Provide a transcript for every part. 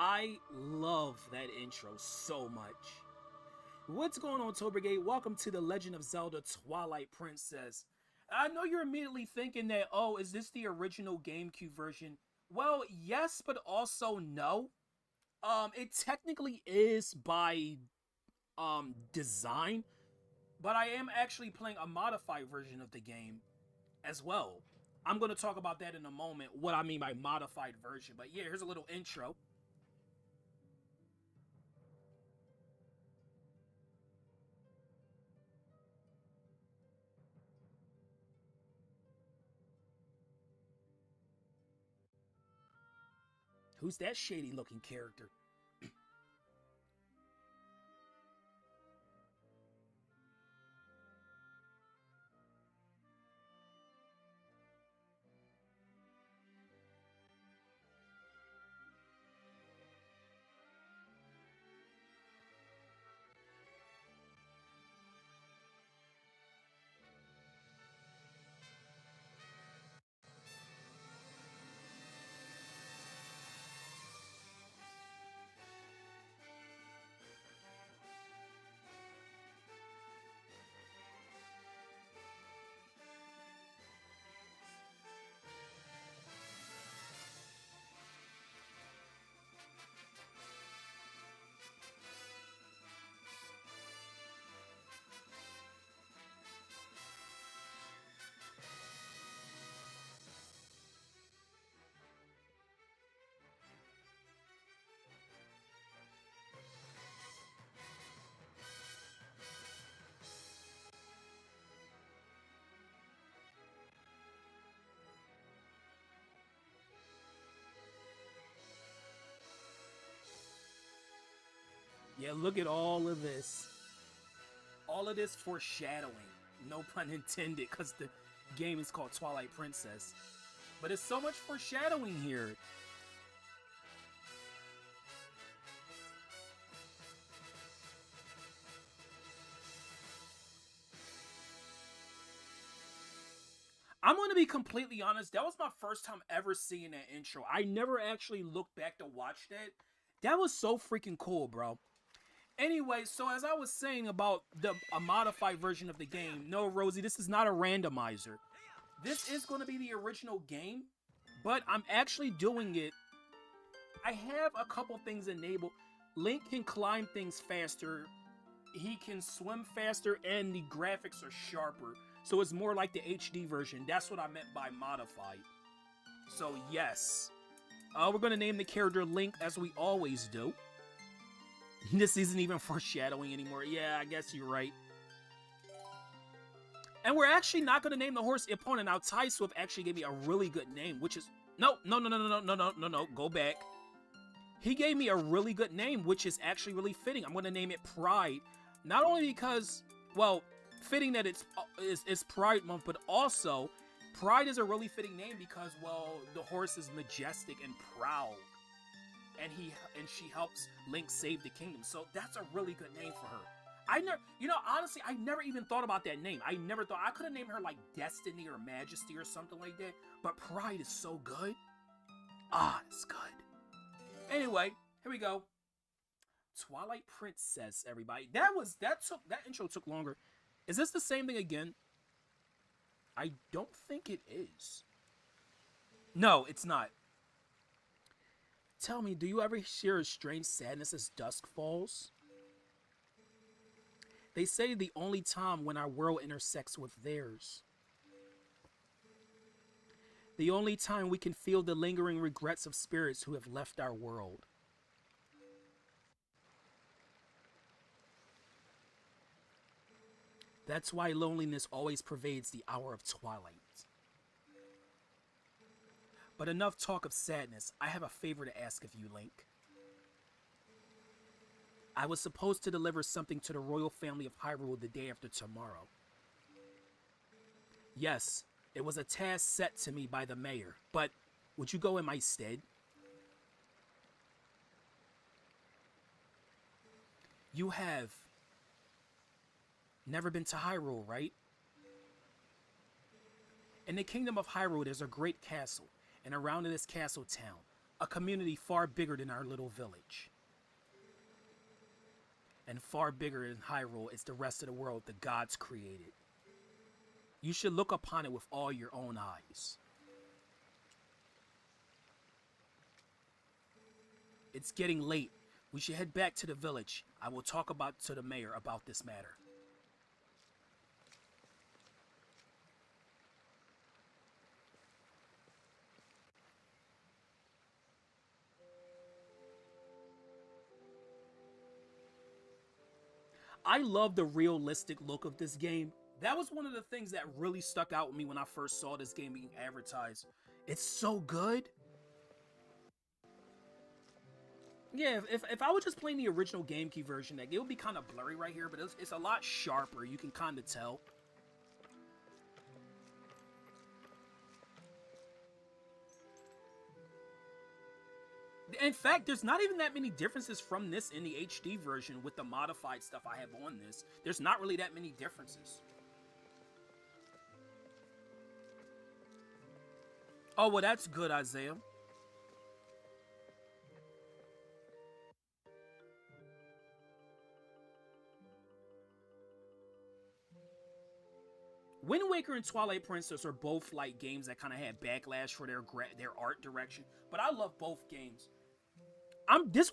I love that intro so much. What's going on, Tobergate? Welcome to The Legend of Zelda Twilight Princess. I know you're immediately thinking that, oh, is this the original GameCube version? Well, yes, but also no. It technically is by design, but I am actually playing a modified version of the game as well. I'm going to talk about that in a moment, what I mean by modified version. But yeah, here's a little intro. Who's that shady looking character? Yeah, look at all of this. All of this foreshadowing. No pun intended, because the game is called Twilight Princess. But it's so much foreshadowing here. I'm going to be completely honest. That was my first time ever seeing that intro. I never actually looked back to watch that. That was so freaking cool, bro. Anyway, so as I was saying about a modified version of the game, no, Rosie, this is not a randomizer. This is going to be the original game, but I'm actually doing it. I have a couple things enabled. Link can climb things faster. He can swim faster, and the graphics are sharper. So it's more like the HD version. That's what I meant by modified. So yes. We're going to name the character Link as we always do. This isn't even foreshadowing anymore. Yeah, I guess you're right. And we're actually not going to name the horse Epona. Now, Ty Swift actually gave me a really good name, which is... No. Go back. He gave me a really good name, which is actually really fitting. I'm going to name it Pride. Not only because, well, fitting that it's Pride Month, but also Pride is a really fitting name because, well, the horse is majestic and proud. And she helps Link save the kingdom. So that's a really good name for her. Honestly, I never even thought about that name. I never thought I could have named her like Destiny or Majesty or something like that. But Pride is so good. It's good. Anyway, here we go. Twilight Princess, everybody. That intro took longer. Is this the same thing again? I don't think it is. No, it's not. Tell me, do you ever hear a strange sadness as dusk falls? They say the only time when our world intersects with theirs. The only time we can feel the lingering regrets of spirits who have left our world. That's why loneliness always pervades the hour of twilight. But enough talk of sadness. I have a favor to ask of you, Link. I was supposed to deliver something to the royal family of Hyrule the day after tomorrow. Yes, it was a task set to me by the mayor, but would you go in my stead? You have never been to Hyrule, right? In the kingdom of Hyrule, there's a great castle, and around this castle town, A community far bigger than our little village. And far bigger than Hyrule is the rest of the world the gods created. You should look upon it with all your own eyes. It's getting late. We should head back to the village. I will talk to the mayor about this matter. I love the realistic look of this game. That was one of the things that really stuck out with me when I first saw this game being advertised. It's so good. Yeah, if I was just playing the original GameCube version, like, it would be kind of blurry right here, but it's a lot sharper. You can kind of tell. In fact, there's not even that many differences from this in the HD version with the modified stuff I have on this. There's not really that many differences. Oh, well, that's good, Isaiah. Wind Waker and Twilight Princess are both like games that kind of had backlash for their art direction, but I love both games. This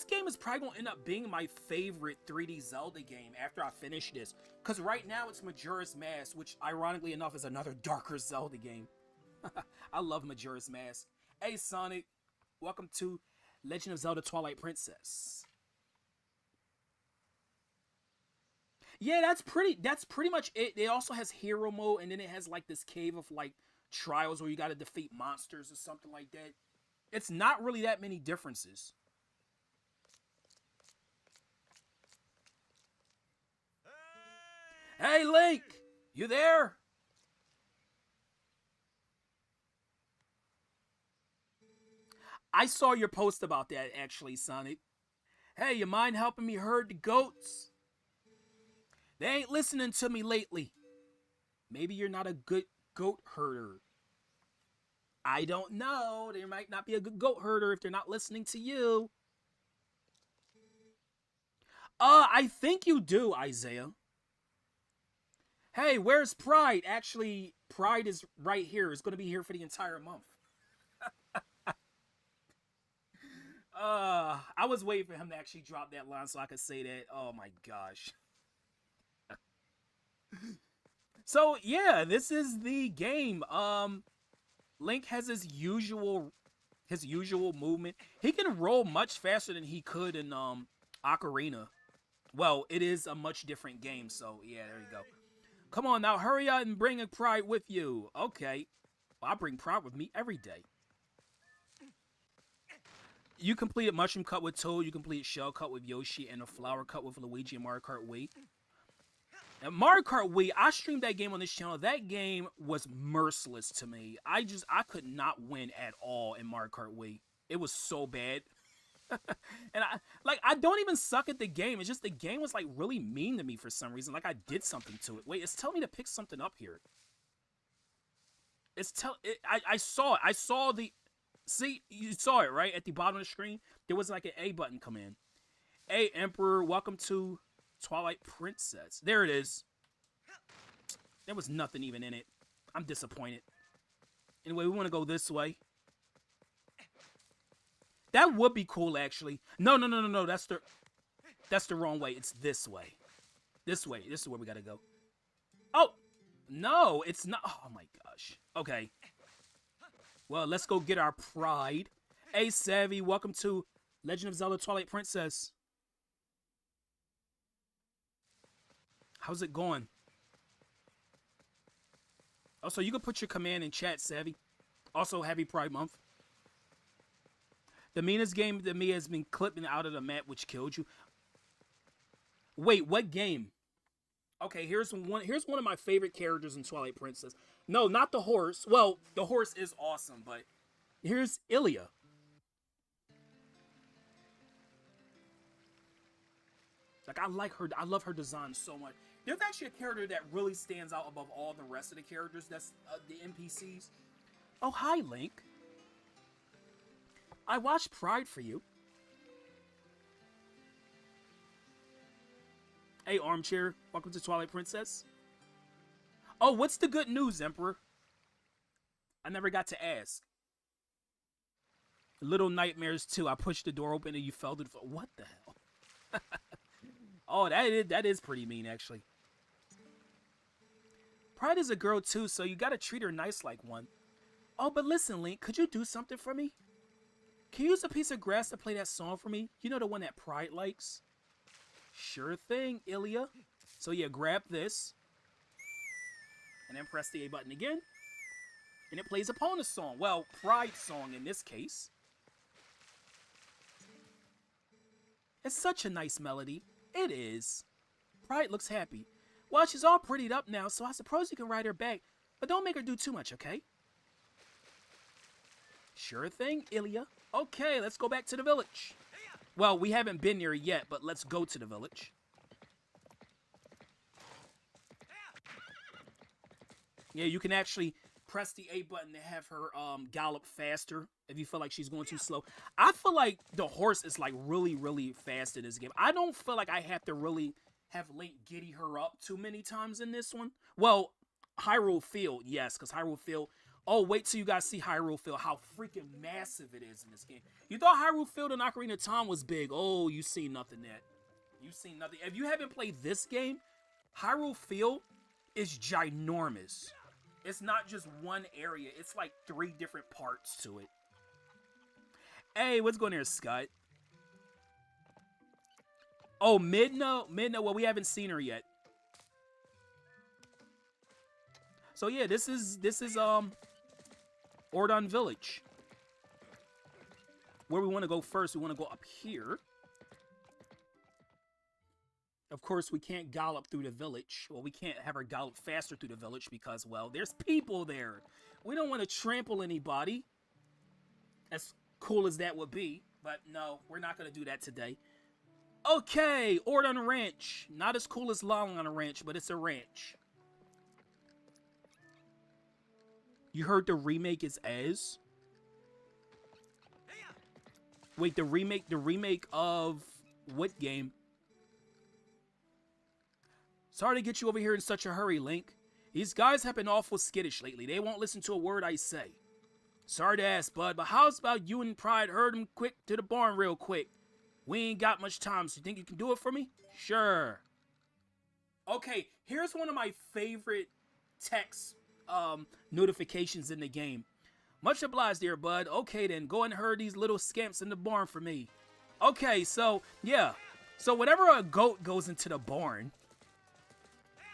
game is probably gonna end up being my favorite 3D Zelda game after I finish this, because right now it's Majora's Mask, which ironically enough is another darker Zelda game. I love Majora's Mask. Hey Sonic, welcome to Legend of Zelda Twilight Princess. Yeah, that's pretty much it. It also has hero mode, and then it has like this cave of like trials where you gotta defeat monsters or something like that. It's not really that many differences. Hey Link, you there? I saw your post about that actually, Sonic. Hey, you mind helping me herd the goats? They ain't listening to me lately. Maybe you're not a good goat herder. I don't know. They might not be a good goat herder if they're not listening to you. I think you do, Isaiah. Hey, where's Pride? Actually, Pride is right here. It's going to be here for the entire month. I was waiting for him to actually drop that line so I could say that. Oh my gosh. So, yeah, this is the game. Link has his usual movement. He can roll much faster than he could in Ocarina. Well, it is a much different game, so yeah, there you go. Come on now, hurry up and bring a Pride with you. Okay. Well, I bring Pride with me every day. You completed Mushroom Cut with Toad, you completed Shell Cut with Yoshi, and a Flower Cut with Luigi and Mario Kart Wii. And Mario Kart Wii, I streamed that game on this channel. That game was merciless to me. I could not win at all in Mario Kart Wii. It was so bad. And I don't even suck at the game. It's just the game was like really mean to me for some reason. Like I did something to it. Wait, it's telling me to pick something up here. I saw it. I saw the, see, you saw it, right? At the bottom of the screen, there was like an A button come in. Hey, Emperor, welcome to Twilight Princess. There it is. There was nothing even in it. I'm disappointed. Anyway, we want to go this way. That would be cool, actually. No. That's the wrong way. It's this way. This way. This is where we gotta go. Oh! No, it's not. Oh, my gosh. Okay. Well, let's go get our Pride. Hey, Savvy, welcome to Legend of Zelda Twilight Princess. How's it going? Also, you can put your command in chat, Savvy. Also, happy Pride Month. The meanest game to me has been clipping out of the map, which killed you. Wait, what game? Okay, here's one of my favorite characters in Twilight Princess. No, not the horse. Well, the horse is awesome, but here's Ilia. Like, I like her. I love her design so much. There's actually a character that really stands out above all the rest of the characters. That's the NPCs. Oh, hi, Link. I watched Pride for you. Hey, Armchair. Welcome to Twilight Princess. Oh, what's the good news, Emperor? I never got to ask. Little Nightmares 2. I pushed the door open and you fell to the floor. What the hell? Oh, that is pretty mean, actually. Pride is a girl, too, so you gotta treat her nice like one. Oh, but listen, Link, could you do something for me? Can you use a piece of grass to play that song for me? You know, the one that Pride likes? Sure thing, Ilya. So yeah, grab this. And then press the A button again. And it plays Epona's song. Well, Pride's song in this case. It's such a nice melody. It is. Pride looks happy. Well, she's all prettied up now, so I suppose you can ride her back. But don't make her do too much, okay? Sure thing, Ilya. Okay, let's go back to the village. Well, we haven't been there yet, but let's go to the village. Yeah, you can actually press the A button to have her gallop faster if you feel like she's going too slow. I feel like the horse is like really, really fast in this game. I don't feel like I have to really have Link giddy her up too many times in this one. Well, Hyrule Field, yes, because Hyrule Field... Oh, wait till you guys see Hyrule Field, how freaking massive it is in this game. You thought Hyrule Field and Ocarina of Time was big. Oh, you see nothing yet. You see nothing. If you haven't played this game, Hyrule Field is ginormous. It's not just one area. It's like 3 different parts to it. Hey, what's going there, Scott? Oh, Midna? Midna, well, we haven't seen her yet. So yeah, this is Ordon Village. Where we want to go first, we want to go up here. Of course, we can't gallop through the village. Well, we can't have her gallop faster through the village because, well, there's people there. We don't want to trample anybody. As cool as that would be. But no, we're not going to do that today. Okay, Ordon Ranch. Not as cool as Long on a Ranch, but it's a ranch. You heard the remake is as? Wait, the remake of what game? Sorry to get you over here in such a hurry, Link. These guys have been awful skittish lately. They won't listen to a word I say. Sorry to ask, bud, but how's about you and Pride herd them quick to the barn real quick? We ain't got much time, so you think you can do it for me? Sure. Okay, here's one of my favorite text notifications in the game. Much obliged there, bud. Okay, then, go and herd these little scamps in the barn for me. Okay, so, yeah. So, whenever a goat goes into the barn,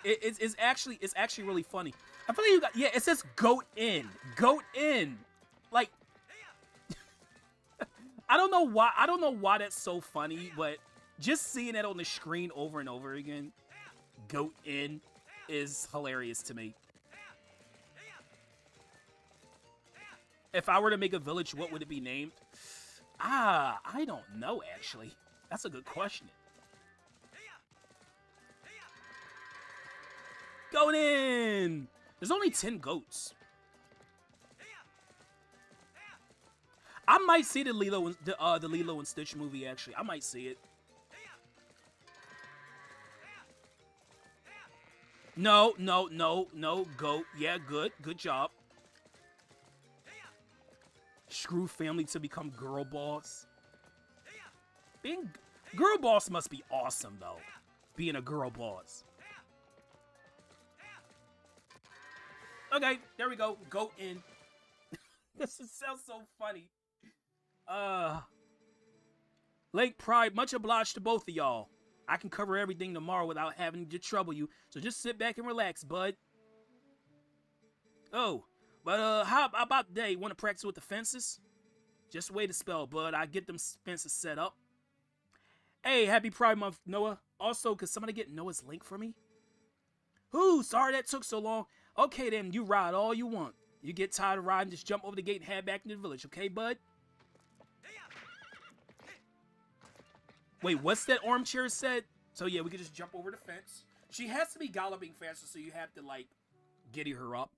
it's actually really funny. I feel like you got, yeah, it says goat in. Goat in. Like, I don't know why that's so funny, but just seeing that on the screen over and over again, goat in, is hilarious to me. If I were to make a village, what would it be named? Ah, I don't know, actually. That's a good question. Going in! There's only 10 goats. I might see the Lilo and Stitch movie, actually. I might see it. No, goat. Yeah, good job. Screw family to become girl boss. Being girl boss must be awesome, though. Being a girl boss. Okay, there we go. Goat in. This sounds so funny. Lake Pride, much obliged to both of y'all. I can cover everything tomorrow without having to trouble you, so just sit back and relax, bud. Oh, but how about today? Want to practice with the fences? Just wait a spell, bud. I get them fences set up. Hey, happy Pride Month, Noah. Also, could somebody get Noah's link for me? Ooh, sorry that took so long. Okay, then, you ride all you want. You get tired of riding, just jump over the gate and head back into the village, okay, bud? Wait, what's that Armchair said? So, yeah, we could just jump over the fence. She has to be galloping faster, so you have to, like, giddy her up.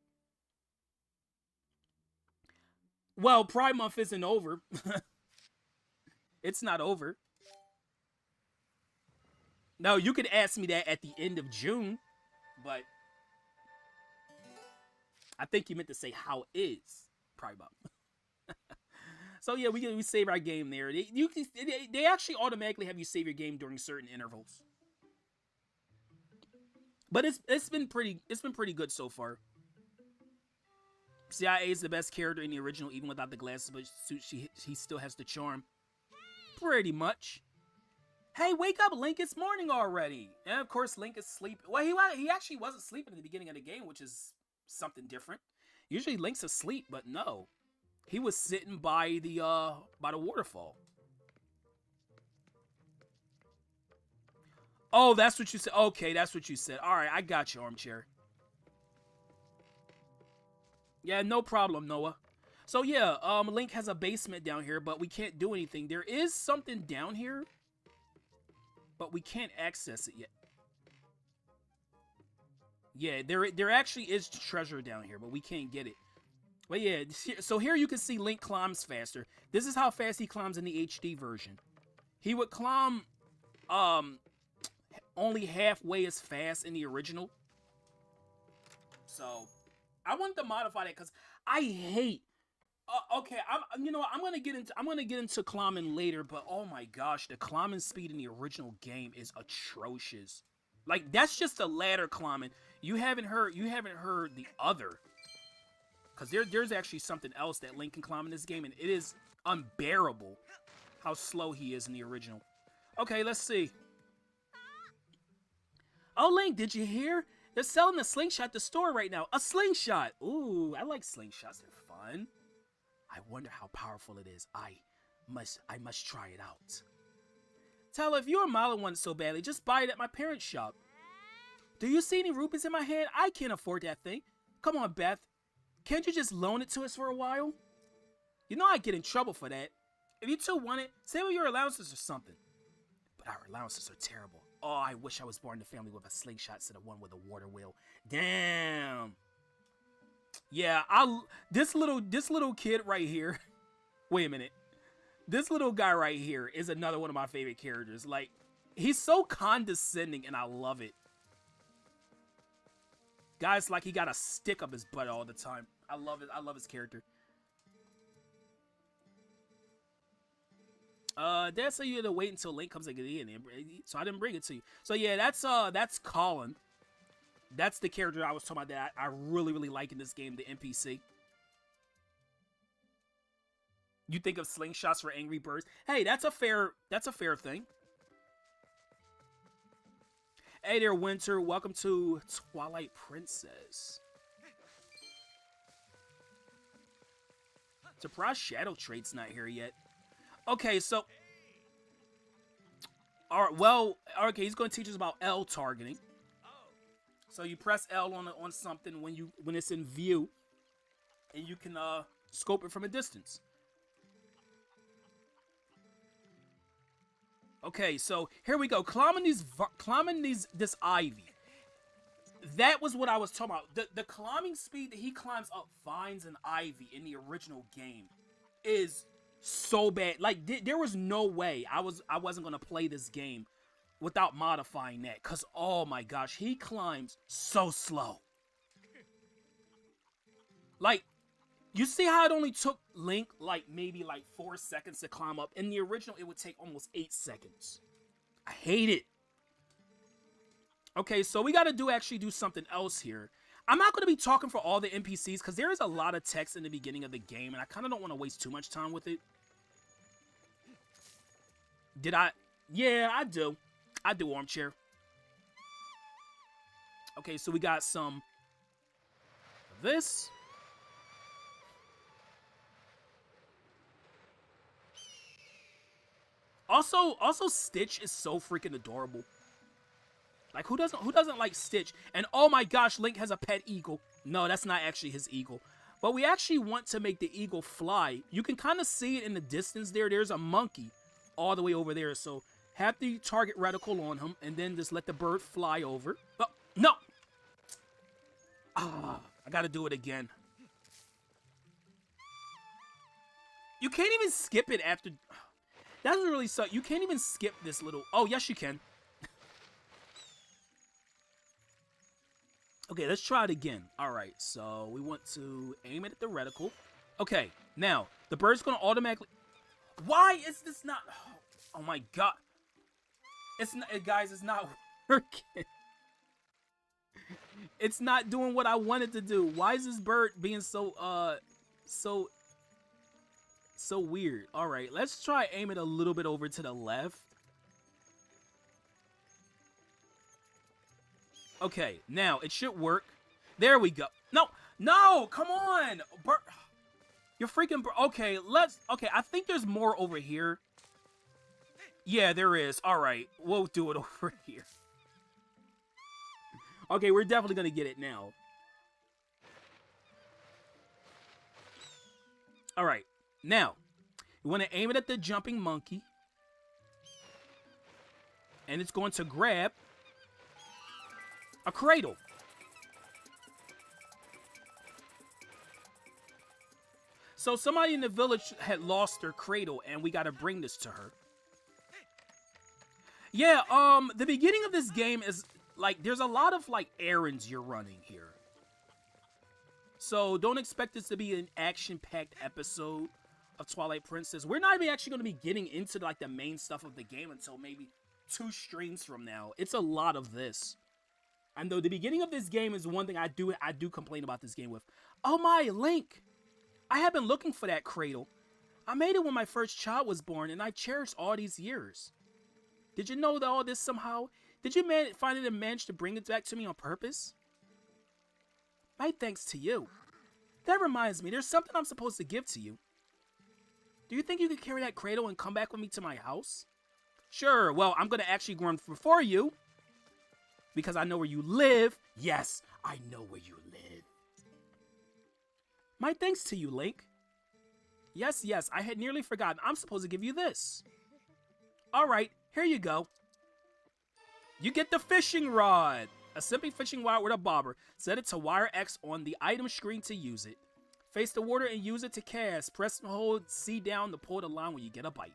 Well, Pride Month isn't over. It's not over. No, you could ask me that at the end of June, but I think you meant to say how is. Probably about. So yeah, we save our game there. They actually automatically have you save your game during certain intervals. But it's been pretty good so far. CIA is the best character in the original, even without the glasses, but he still has the charm. Pretty much. Hey, wake up, Link! It's morning already. And of course, Link is sleeping. Well, he actually wasn't sleeping at the beginning of the game, which is something different. Usually, Link's asleep, but no, he was sitting by the waterfall. Oh, that's what you said. Okay, that's what you said. All right, I got you, Armchair. Yeah, no problem, Noah. So yeah, Link has a basement down here, but we can't do anything. There is something down here, but we can't access it yet. Yeah, there actually is treasure down here, but we can't get it. But yeah, so here you can see Link climbs faster. This is how fast he climbs in the HD version. He would climb only halfway as fast in the original. So I wanted to modify that because I hate. Okay, I'm gonna get into climbing later, but oh my gosh, the climbing speed in the original game is atrocious. Like that's just the ladder climbing. You haven't heard the other, because there's actually something else that Link can climb in this game, and it is unbearable how slow he is in the original. Okay, let's see. Oh, Link, did you hear? They're selling a slingshot at the store right now. A slingshot! Ooh, I like slingshots. They're fun. I wonder how powerful it is. I must try it out. Tell her, if you're a Milo one so badly, just buy it at my parents' shop. Do you see any rupees in my hand? I can't afford that thing. Come on, Beth. Can't you just loan it to us for a while? You know I'd get in trouble for that. If you two want it, save up your allowances or something. But our allowances are terrible. Oh, I wish I was born in a family with a slingshot instead of one with a water wheel. Damn. Yeah, this little kid right here. Wait a minute. This little guy right here is another one of my favorite characters. Like, he's so condescending and I love it. Guys, like he got a stick up his butt all the time. I love it. I love his character. Did I say you had to wait until Link comes again? So I didn't bring it to you. So yeah, that's Colin. That's the character I was talking about that I really, really like in this game, the NPC. You think of slingshots for Angry Birds? Hey, that's a fair thing. Hey there, Winter. Welcome to Twilight Princess. Surprised Shadow Trade's not here yet. Okay, so... Alright, well, okay, he's going to teach us about L targeting. So you press L on something when it's in view, and you can scope it from a distance. Okay, so here we go. Climbing this ivy. That was what I was talking about. The climbing speed that he climbs up vines and ivy in the original game is so bad. Like there was no way I wasn't gonna play this game without modifying that. Cause oh my gosh, he climbs so slow. Like, you see how it only took Link maybe 4 seconds to climb up? In the original, it would take almost 8 seconds. I hate it. Okay, so we gotta actually do something else here. I'm not gonna be talking for all the NPCs because there is a lot of text in the beginning of the game, and I kind of don't want to waste too much time with it. Did I? Yeah, I do. I do, Armchair. Okay, so we got some of this. Also, Stitch is so freaking adorable. Like, who doesn't like Stitch? And oh my gosh, Link has a pet eagle. No, that's not actually his eagle. But we actually want to make the eagle fly. You can kind of see it in the distance there. There's a monkey all the way over there. So have the target reticle on him, and then just let the bird fly over. Oh, no! Ah, I gotta do it again. You can't even skip it after... That's really suck. You can't even skip this little... Oh, yes, you can. Okay, let's try it again. All right, so we want to aim it at the reticle. Okay, now, the bird's going to automatically... Why is this not... Oh, my God. It's not... Guys, it's not working. It's not doing what I wanted to do. Why is this bird being so weird? All right, let's try aim it a little bit over to the left. Okay, now it should work. There we go. No, come on. You're freaking... Okay, okay, I think there's more over here. Yeah, there is. All right, we'll do it over here. Okay, we're definitely going to get it now. All right, now, you want to aim it at the jumping monkey. And it's going to grab a cradle. So somebody in the village had lost their cradle, and we got to bring this to her. Yeah, the beginning of this game is... Like, there's a lot of, like, errands you're running here. So, don't expect this to be an action-packed episode of Twilight Princess. We're not even actually going to be getting into, like, the main stuff of the game until maybe 2 streams from now. It's a lot of this. And though the beginning of this game is one thing I do complain about this game with. Oh my, Link! I have been looking for that cradle. I made it when my first child was born, and I cherished all these years. Did you know that all this somehow... Did you find it and manage to bring it back to me on purpose? My thanks to you. That reminds me, there's something I'm supposed to give to you. Do you think you could carry that cradle and come back with me to my house? Sure, well, I'm going to actually run before you. Because I know where you live. Yes, I know where you live. My thanks to you, Link. Yes, I had nearly forgotten. I'm supposed to give you this. Alright, here you go. You get the fishing rod. A simple fishing rod with a bobber. Set it to wire X on the item screen to use it. Face the water and use it to cast. Press and hold C down to pull the line when you get a bite.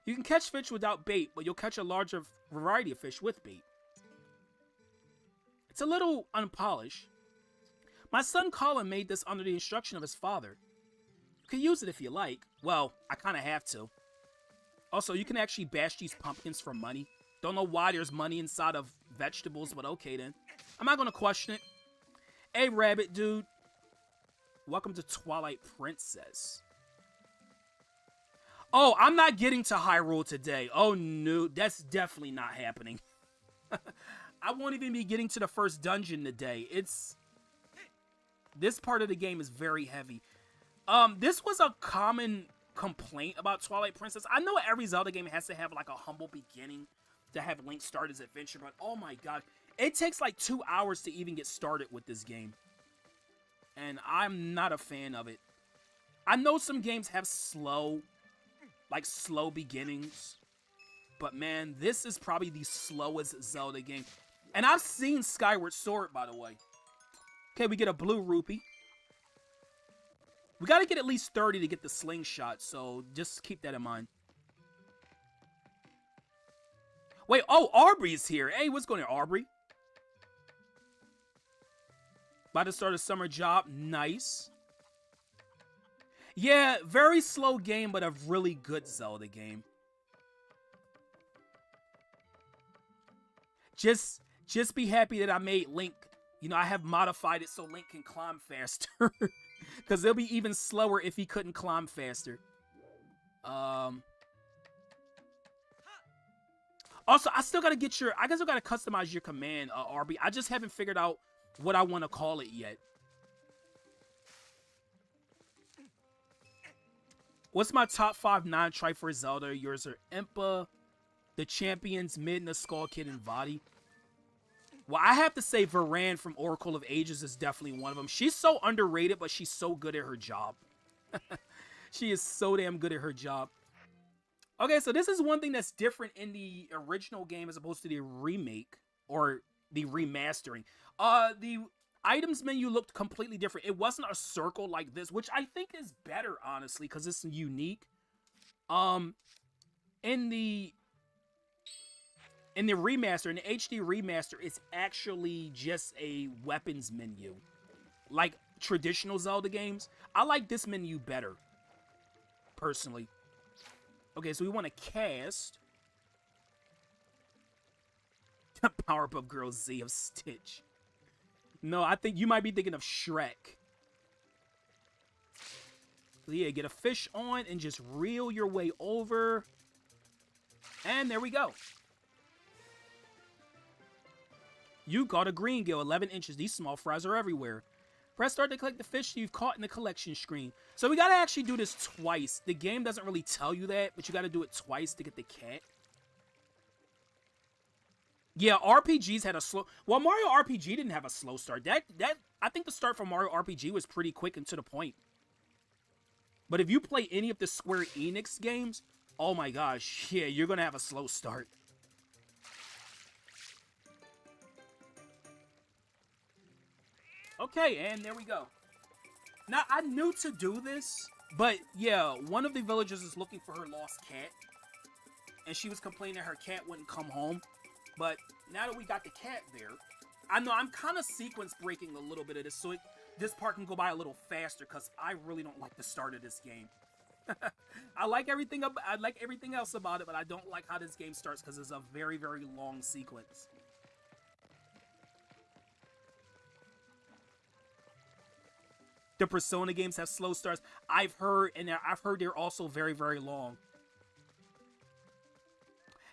You can catch fish without bait, but you'll catch a larger variety of fish with bait. It's a little unpolished. My son Colin made this under the instruction of his father. You can use it if you like. Well, I kind of have to. Also, you can actually bash these pumpkins for money. Don't know why there's money inside of vegetables, but okay then. I'm not going to question it. Hey, rabbit dude. Welcome to Twilight Princess. Oh, I'm not getting to Hyrule today. Oh, no. That's definitely not happening. I won't even be getting to the first dungeon today. This part of the game is very heavy. This was a common complaint about Twilight Princess. I know every Zelda game has to have like a humble beginning to have Link start his adventure, but oh my god, it takes like 2 hours to even get started with this game. And I'm not a fan of it. I know some games have slow beginnings, but man, this is probably the slowest Zelda game. And I've seen Skyward Sword, by the way. Okay, we get a blue rupee. We gotta get at least 30 to get the slingshot, so just keep that in mind. Wait, oh, Aubrey's here. Hey, what's going on, Aubrey? About to start a summer job. Nice. Yeah, very slow game, but a really good Zelda game. Just be happy that I made Link. You know, I have modified it so Link can climb faster. Because it'll be even slower if he couldn't climb faster. Also, I still gotta get I guess I gotta customize your command, RB. I just haven't figured out what I want to call it yet. What's my top 5 non-Triforce Zelda? Yours are Impa, the Champions, Midna, Skull Kid, and Vadi. Well, I have to say Varan from Oracle of Ages is definitely one of them. She's so underrated, but she's so good at her job. She is so damn good at her job. Okay, so this is one thing that's different in the original game as opposed to the remake or the remastering. The items menu looked completely different. It wasn't a circle like this, which I think is better, honestly, because it's unique. In the remaster, in the HD remaster, it's actually just a weapons menu. Like traditional Zelda games. I like this menu better, personally. Okay, so we want to cast Powerpuff Girls Z of Stitch. No, I think you might be thinking of Shrek. So yeah, get a fish on and just reel your way over. And there we go. You caught a green gill, 11 inches. These small fries are everywhere. Press start to collect the fish you've caught in the collection screen. So we gotta actually do this twice. The game doesn't really tell you that, but you gotta do it twice to get the cat. Yeah, RPGs had a slow... Well, Mario RPG didn't have a slow start. I think the start for Mario RPG was pretty quick and to the point. But if you play any of the Square Enix games, oh my gosh, yeah, you're gonna have a slow start. Okay, and there we go. Now, I knew to do this, but yeah, one of the villagers is looking for her lost cat. And she was complaining her cat wouldn't come home. But now that we got the cat there, I know I'm kind of sequence breaking a little bit of this, so this part can go by a little faster, because I really don't like the start of this game. I like everything else about it, but I don't like how this game starts, because it's a very, very long sequence. The Persona games have slow starts. I've heard they're also very, very long.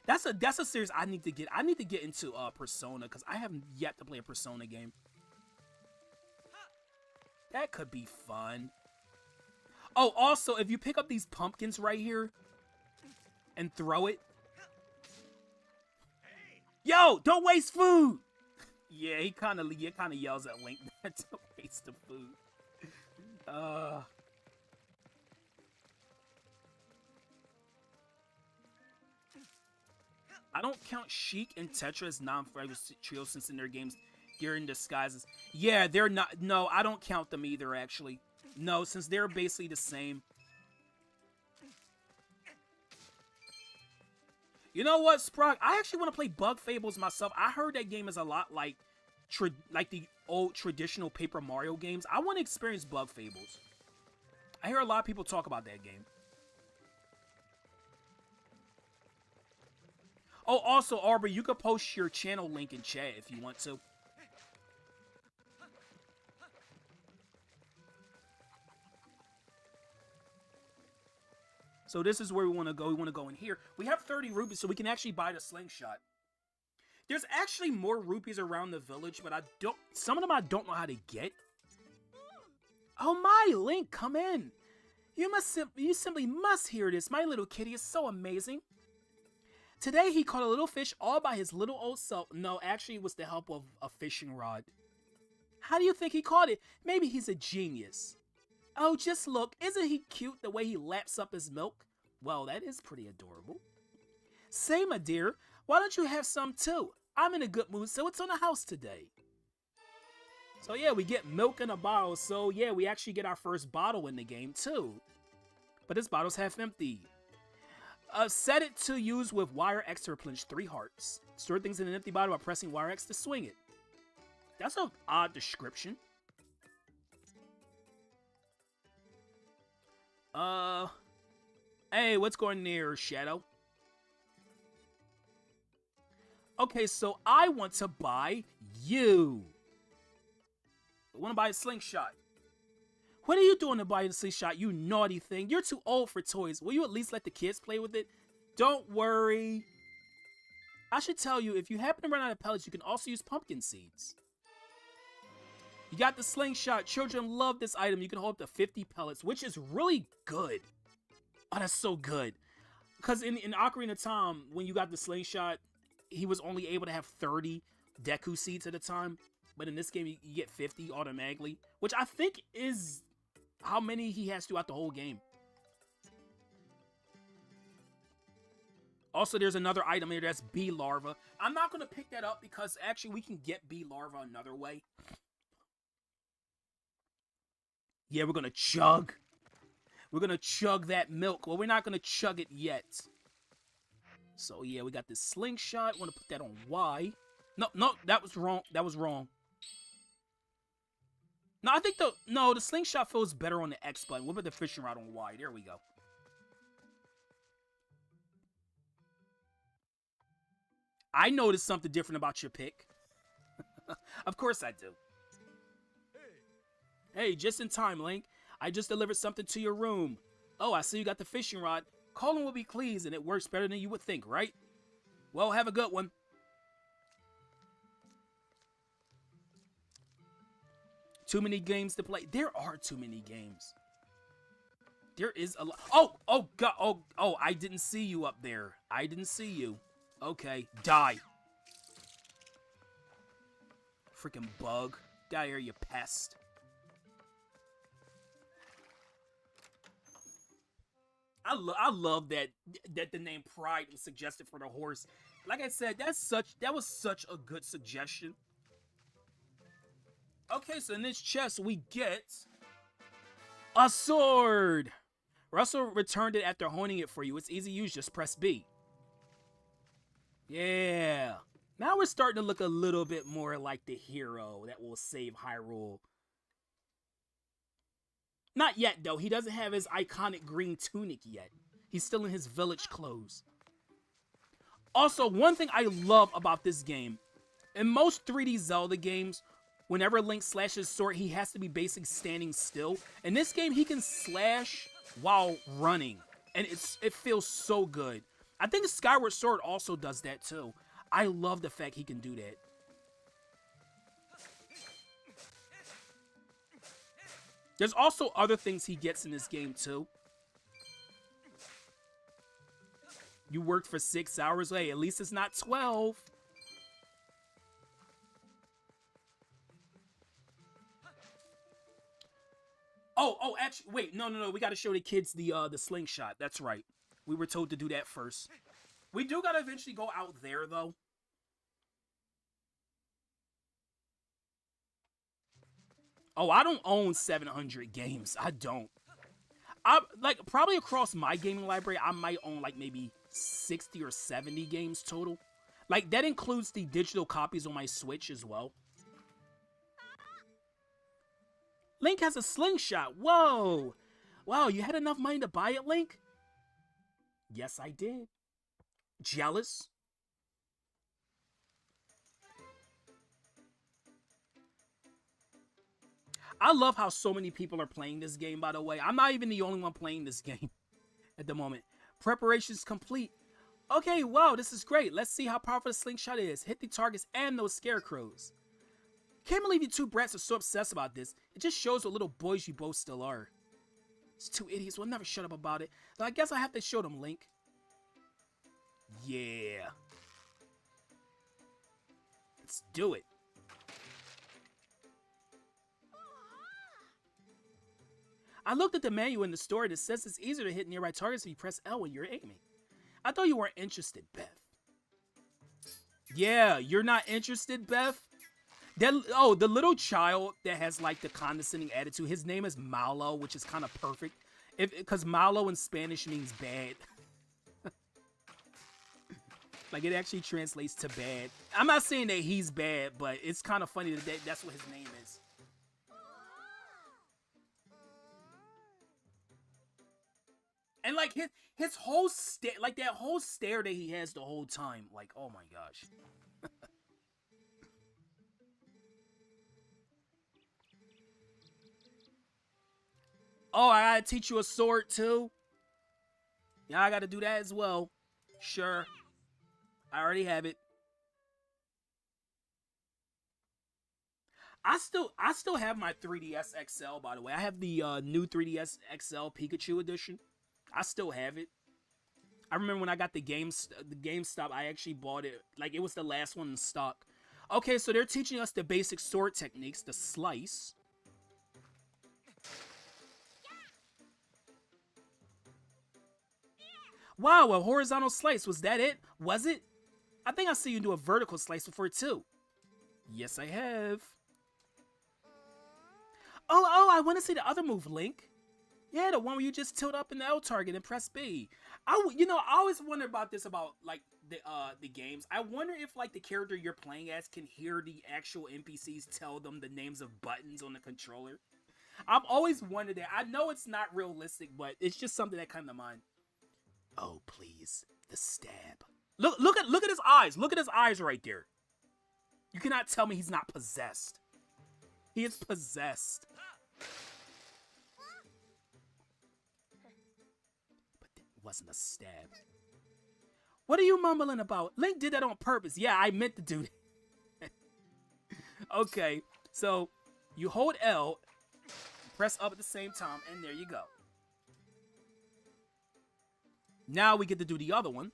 That's a series I need to get. I need to get into Persona, because I haven't yet to play a Persona game. That could be fun. Oh, also, if you pick up these pumpkins right here and throw it. Yo, don't waste food. Yeah, he kind of yells at Link not to waste the food. I don't count Sheik and Tetra as non-fragile trios, since in their games they're in disguises. Yeah, they're not. No, I don't count them either, actually. No, since they're basically the same. You know what, Sprog? I actually want to play Bug Fables myself. I heard that game is a lot like the old traditional Paper Mario games. I want to experience Bug Fables. I hear a lot of people talk about that game. Oh, also, Aubrey, you could post your channel link in chat if you want to. So this is where we want to go. We want to go in here. We have 30 rupees, so we can actually buy the slingshot. There's actually more rupees around the village, but some of them I don't know how to get. Oh my, Link, come in. You simply must hear this. My little kitty is so amazing. Today he caught a little fish all by his little old self. No, actually it was the help of a fishing rod. How do you think he caught it? Maybe he's a genius. Oh, just look. Isn't he cute the way he laps up his milk? Well, that is pretty adorable. Say, my dear, why don't you have some too? I'm in a good mood, so it's on the house today. So yeah, we get milk in a bottle. So yeah, we actually get our first bottle in the game too. But this bottle's half empty. Set it to use with wire X to replenish 3 hearts. Store things in an empty bottle by pressing wire X to swing it. That's an odd description. Hey, what's going near, Shadow? Okay, so I want to buy you. I want to buy a slingshot. What are you doing to buy the slingshot, you naughty thing? You're too old for toys. Will you at least let the kids play with it? Don't worry. I should tell you, if you happen to run out of pellets, you can also use pumpkin seeds. You got the slingshot. Children love this item. You can hold up to 50 pellets, which is really good. Oh, that's so good. Because in Ocarina of Time, when you got the slingshot, he was only able to have 30 Deku seeds at a time. But in this game, you get 50 automatically, which I think is how many he has throughout the whole game. Also, there's another item here that's bee larva. I'm not going to pick that up because actually we can get bee larva another way. Yeah, we're going to chug. We're going to chug that milk. Well, we're not going to chug it yet. So yeah, we got this slingshot. Want to put that on Y. No, no, that was wrong. That was wrong. No, I think the slingshot feels better on the X button. What about the fishing rod on Y? There we go. I noticed something different about your pick. Of course I do. Hey, just in time, Link. I just delivered something to your room. Oh, I see you got the fishing rod. Colin will be pleased, and it works better than you would think, right? Well, have a good one. Too many games to play. There are too many games. There is a lot. Oh, God. Oh, I didn't see you up there. I didn't see you. Okay, die. Freaking bug. Get out of here, you pest. I love that the name Pride was suggested for the horse. Like I said, that was such a good suggestion. Okay, so in this chest we get a sword. Russell returned it after honing it for you. It's easy to use, just press B. Yeah. Now we're starting to look a little bit more like the hero that will save Hyrule. Not yet, though. He doesn't have his iconic green tunic yet. He's still in his village clothes. Also, one thing I love about this game, in most 3D Zelda games, whenever Link slashes sword, he has to be basically standing still. In this game, he can slash while running, and it feels so good. I think Skyward Sword also does that too. I love the fact he can do that. There's also other things he gets in this game too. You worked for 6 hours. Hey, at least it's not 12. Oh, actually, wait, no. We got to show the kids the slingshot. That's right. We were told to do that first. We do got to eventually go out there, though. Oh, I don't own 700 games. I don't. Like, probably across my gaming library, I might own, like, maybe 60 or 70 games total. Like, that includes the digital copies on my Switch as well. Link has a slingshot. Whoa. Wow, you had enough money to buy it, Link? Yes, I did. Jealous? I love how so many people are playing this game, by the way. I'm not even the only one playing this game at the moment. Preparations complete. Okay, wow, this is great. Let's see how powerful the slingshot is. Hit the targets and those scarecrows. Can't believe you two brats are so obsessed about this. It just shows what little boys you both still are. These two idiots will never shut up about it. So I guess I have to show them, Link. Yeah. Let's do it. I looked at the manual in the store and it says it's easier to hit nearby targets if you press L when you're aiming. I thought you weren't interested, Beth. Yeah, you're not interested, Beth? The little child that has like the condescending attitude, his name is Malo, which is kind of perfect. Because Malo in Spanish means bad. Like, it actually translates to bad. I'm not saying that he's bad, but it's kind of funny that that's what his name is. And like his whole stare, like that whole stare that he has the whole time, like, oh my gosh. Oh, I gotta teach you a sword too? Yeah, I gotta do that as well. Sure. I already have it. I still have my 3DS XL, by the way. I have the new 3DS XL Pikachu edition. I still have it. I remember when I got the GameStop, I actually bought it. Like, it was the last one in stock. Okay, so they're teaching us the basic sword techniques, the slice. Wow, a horizontal slice. Was that it? Was it? I think I see you do a vertical slice before too. Yes, I have. Oh, I want to see the other move, Link. Yeah, the one where you just tilt up in the L target and press B. I always wonder about this about like the games. I wonder if like the character you're playing as can hear the actual NPCs tell them the names of buttons on the controller. I've always wondered that. I know it's not realistic, but it's just something that comes to mind. Oh please, the stab. Look at his eyes. Look at his eyes right there. You cannot tell me he's not possessed. He is possessed. But that wasn't a stab. What are you mumbling about? Link did that on purpose. Yeah, I meant to do that. Okay, so you hold L, press up at the same time, and there you go. Now we get to do the other one,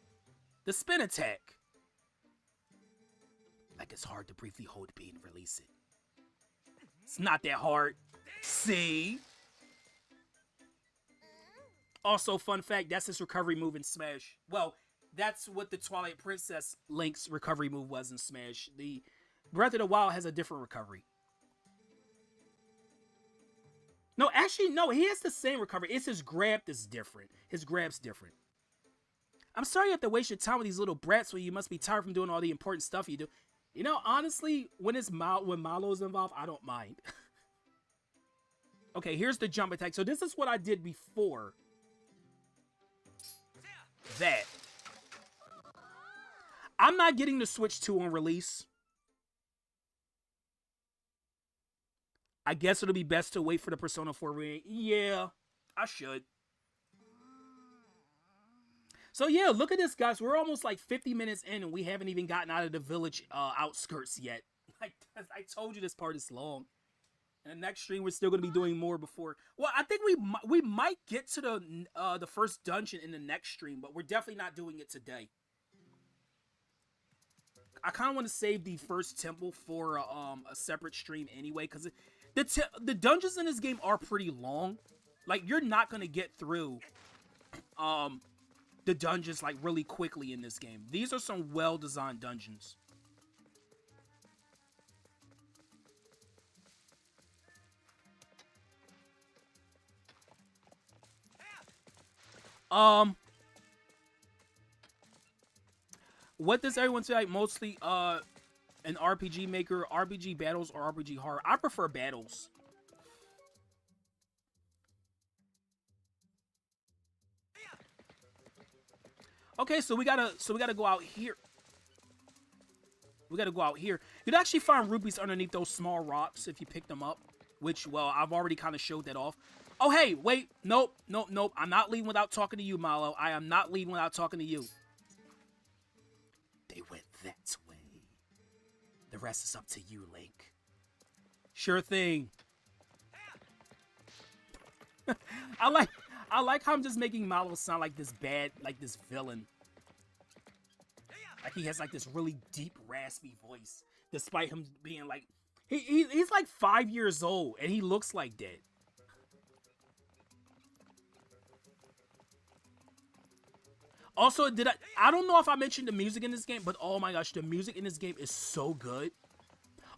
the spin attack. Like it's hard to briefly hold B and release it. It's not that hard. See? Also, fun fact, that's his recovery move in Smash. Well, that's what the Twilight Princess Link's recovery move was in Smash. The Breath of the Wild has a different recovery. No, actually, no, he has the same recovery. It's his grab that's different. His grab's different. I'm sorry you have to waste your time with these little brats where you must be tired from doing all the important stuff you do. You know, honestly, when Malo's involved, I don't mind. Okay, here's the jump attack. So this is what I did before that. I'm not getting the Switch 2 on release. I guess it'll be best to wait for the Persona 4 remake. Yeah, I should. So yeah, look at this, guys. We're almost like 50 minutes in and we haven't even gotten out of the village outskirts yet. Like, I told you this part is long. And the next stream, we're still going to be doing more before. Well, I think we might get to the first dungeon in the next stream, but we're definitely not doing it today. I kind of want to save the first temple for a separate stream anyway, because the dungeons in this game are pretty long. Like, you're not going to get through the dungeons like really quickly in this game. These are some well-designed dungeons. What does everyone say like mostly an RPG maker, RPG battles or RPG horror? I prefer battles. Okay, so we gotta go out here. We gotta go out here. You'd actually find rupees underneath those small rocks if you pick them up. Which, well, I've already kind of showed that off. Oh, hey, wait. Nope. I'm not leaving without talking to you, Malo. I am not leaving without talking to you. They went that way. The rest is up to you, Link. Sure thing. I like how I'm just making Malo sound like this this villain. Like he has like this really deep, raspy voice, despite him being like, he's like 5 years old and he looks like that. Also, I don't know if I mentioned the music in this game, but oh my gosh, the music in this game is so good.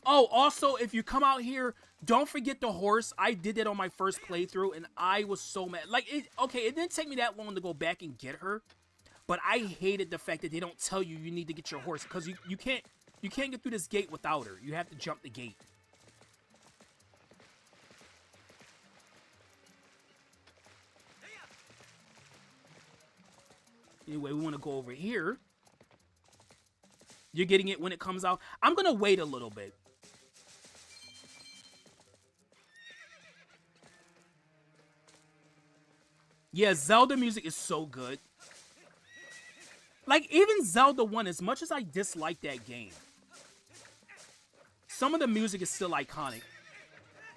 Oh, also, if you come out here, don't forget the horse. I did that on my first playthrough, and I was so mad. Like, it didn't take me that long to go back and get her, but I hated the fact that they don't tell you need to get your horse, because you can't get through this gate without her. You have to jump the gate. Anyway, we want to go over here. You're getting it when it comes out. I'm going to wait a little bit. Yeah, Zelda music is so good. Like, even Zelda 1, as much as I dislike that game, some of the music is still iconic.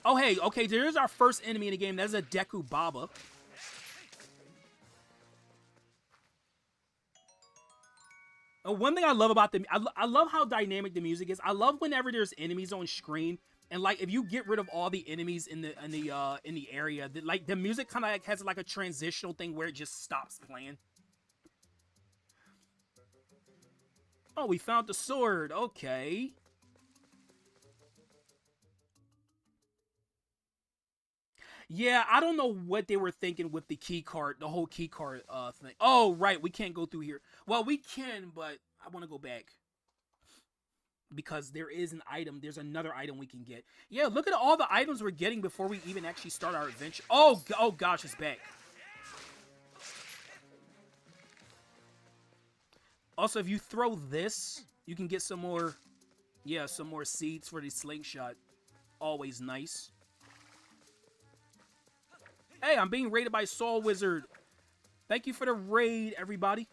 Oh, hey, okay, there's our first enemy in the game. That's a Deku Baba. One thing I love about I love how dynamic the music is. I love whenever there's enemies on screen, and like if you get rid of all the enemies in the area, like the music kind of like has like a transitional thing where it just stops playing. Oh, we found the sword. Okay. Yeah, I don't know what they were thinking with the key card, the whole key card thing. Oh, right, we can't go through here. Well, we can, but I want to go back. Because there is an item, there's another item we can get. Yeah, look at all the items we're getting before we even actually start our adventure. Oh gosh, it's back. Also, if you throw this, you can get some more, yeah, some more seeds for the slingshot. Always nice. Hey, I'm being raided by Soul Wizard. Thank you for the raid, everybody.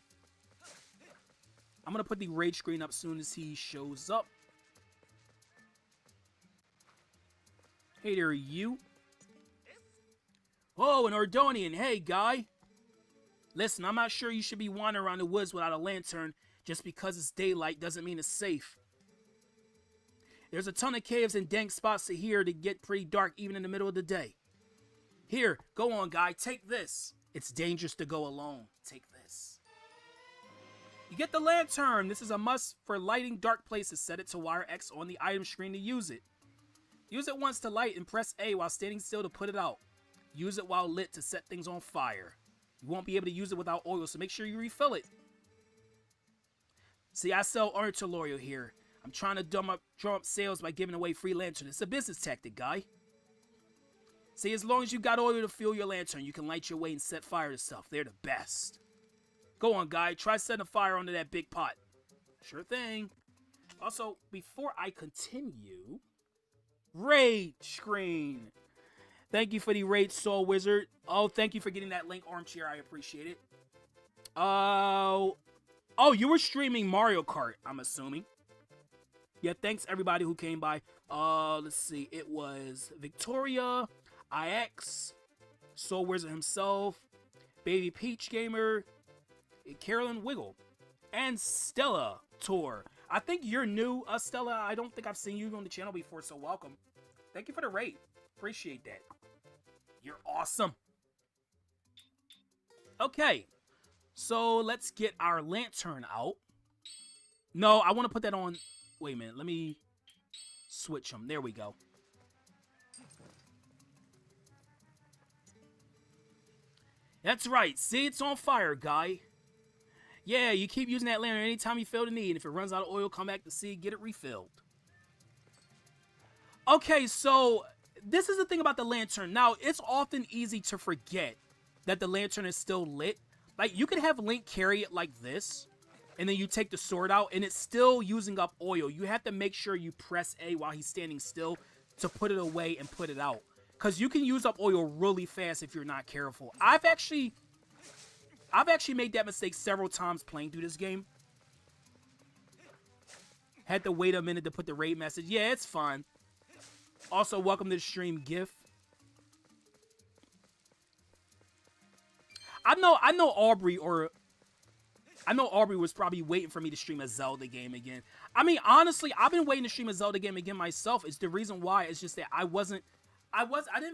I'm going to put the raid screen up as soon as he shows up. Hey there, you. Oh, an Ordonian. Hey, guy. Listen, I'm not sure you should be wandering around the woods without a lantern. Just because it's daylight doesn't mean it's safe. There's a ton of caves and dank spots here to get pretty dark even in the middle of the day. Here, go on, guy. Take this. It's dangerous to go alone. Take this. You get the lantern. This is a must for lighting dark places. Set it to wire X on the item screen to use it. Use it once to light and press A while standing still to put it out. Use it while lit to set things on fire. You won't be able to use it without oil, so make sure you refill it. See, I sell introductory here. I'm trying to drum up sales by giving away free lantern. It's a business tactic, guy. See, as long as you got oil to fuel your lantern, you can light your way and set fire to stuff. They're the best. Go on, guy. Try setting a fire under that big pot. Sure thing. Also, before I continue, raid screen. Thank you for the raid, Soul Wizard. Oh, thank you for getting that link, Armchair. I appreciate it. Oh, you were streaming Mario Kart, I'm assuming. Yeah, thanks everybody who came by. Let's see. It was Victoria, IX, Soul Wizard himself, Baby Peach Gamer, Carolyn Wiggle, and Stella Tour. I think you're new, Stella. I don't think I've seen you on the channel before, so welcome. Thank you for the raid. Appreciate that. You're awesome. Okay, so let's get our lantern out. No, I want to put that on. Wait a minute. Let me switch them. There we go. That's right. See, it's on fire, guy. Yeah, you keep using that lantern anytime you feel the need. If it runs out of oil, come back to see, get it refilled. Okay, so this is the thing about the lantern. Now, it's often easy to forget that the lantern is still lit. Like, you could have Link carry it like this, and then you take the sword out, and it's still using up oil. You have to make sure you press A while he's standing still to put it away and put it out. Because you can use up oil really fast if you're not careful. I've actually made that mistake several times playing through this game. Had to wait a minute to put the raid message. Yeah, it's fine. Also, welcome to the stream, GIF. I know Aubrey was probably waiting for me to stream a Zelda game again. I mean, honestly, I've been waiting to stream a Zelda game again myself. It's the reason why. It's just that I didn't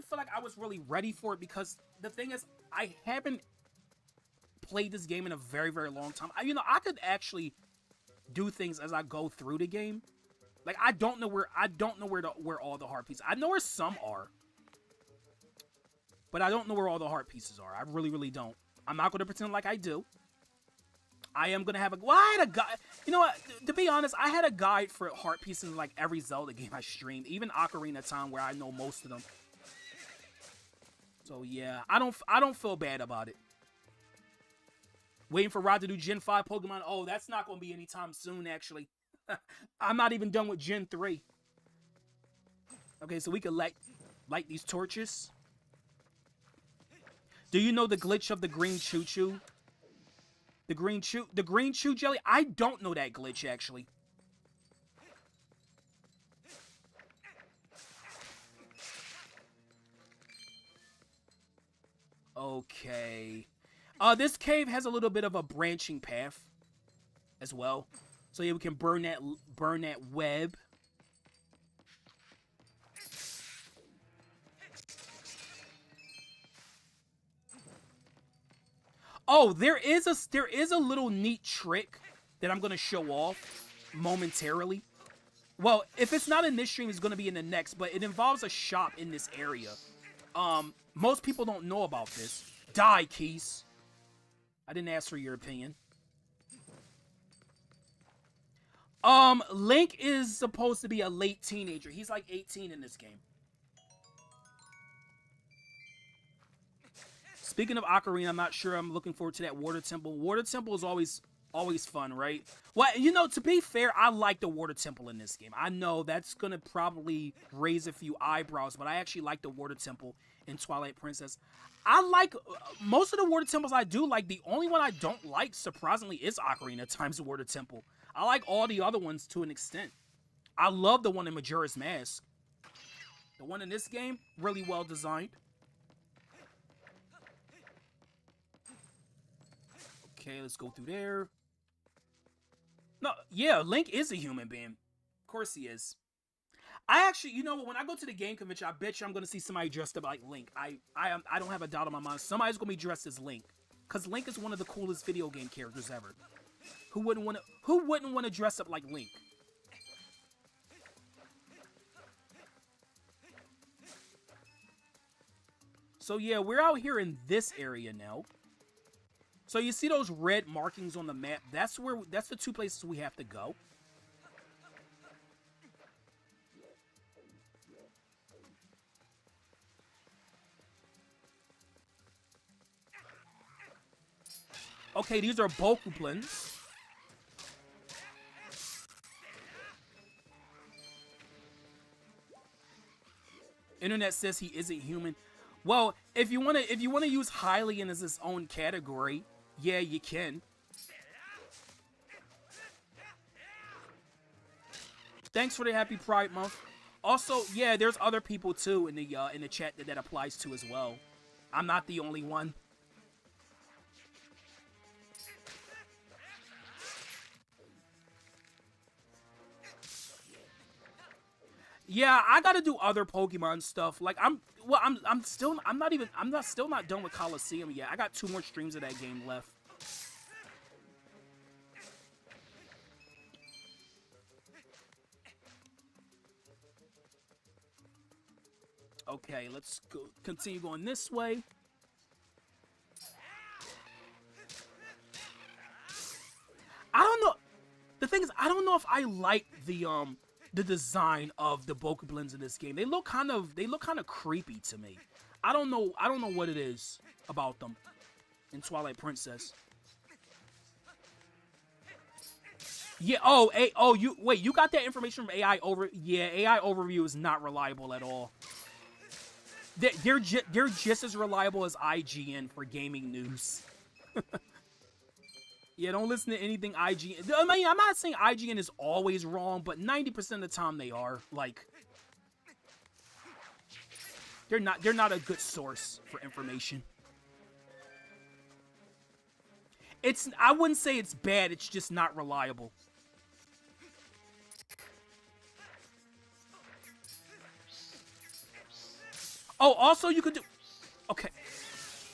feel like I was really ready for it, because the thing is, I haven't played this game in a very, very long time. I could actually do things as I go through the game. Like, I don't know where all the heart pieces. I know where some are, but I don't know where all the heart pieces are. I really, really don't. I'm not going to pretend like I do. I am going to have I had a guide. You know what? To be honest, I had a guide for heart pieces in like every Zelda game I streamed. Even Ocarina of Time, where I know most of them. So yeah, I don't feel bad about it. Waiting for Rod to do Gen 5 Pokemon. Oh, that's not going to be anytime soon, actually. I'm not even done with Gen 3. Okay, so we could light these torches. Do you know the glitch of the green choo-choo? The green chew jelly? I don't know that glitch, actually. Okay. This cave has a little bit of a branching path as well. So yeah, we can burn that web. Oh, there is a little neat trick that I'm gonna show off momentarily. Well, if it's not in this stream, it's gonna be in the next, but it involves a shop in this area. Most people don't know about this. Die, Keys. I didn't ask for your opinion. Link is supposed to be a late teenager. He's like 18 in this game. Speaking of Ocarina, I'm not sure. I'm looking forward to that Water Temple. Water Temple is always fun, right? Well, you know, to be fair, I like the Water Temple in this game. I know that's going to probably raise a few eyebrows, but I actually like the Water Temple in Twilight Princess. I like most of the Water Temples I do like. The only one I don't like, surprisingly, is Ocarina of Time's Water Temple. I like all the other ones to an extent. I love the one in Majora's Mask. The one in this game, really well designed. Okay, let's go through there. No, yeah, Link is a human being. Of course he is. I actually, you know what? When I go to the game convention, I bet you I'm going to see somebody dressed up like Link. I don't have a doubt in my mind. Somebody's going to be dressed as Link. Because Link is one of the coolest video game characters ever. Who wouldn't want to dress up like Link? So yeah, we're out here in this area now. So you see those red markings on the map? That's the two places we have to go. Okay, these are Bokublins. Internet says he isn't human. Well, if you wanna use Hylian as its own category, yeah, you can. Thanks for the happy Pride Month. Also, yeah, there's other people too in the chat that applies to as well. I'm not the only one. Yeah, I gotta do other Pokemon stuff. Like I'm still not done with Coliseum yet. I got 2 more streams of that game left. Okay, let's go. Continue going this way. I don't know. The thing is, I don't know if I like the design of the Bokublins in this game. They look kind of creepy to me. I don't know what it is about them in Twilight Princess. Yeah, you got that information from AI yeah, AI Overview is not reliable at all. They're just as reliable as IGN for gaming news. Yeah, don't listen to anything IGN. I mean, I'm not saying IGN is always wrong, but 90% of the time they are. Like, they're not a good source for information. I wouldn't say it's bad, it's just not reliable. Oh, also you could do... Okay.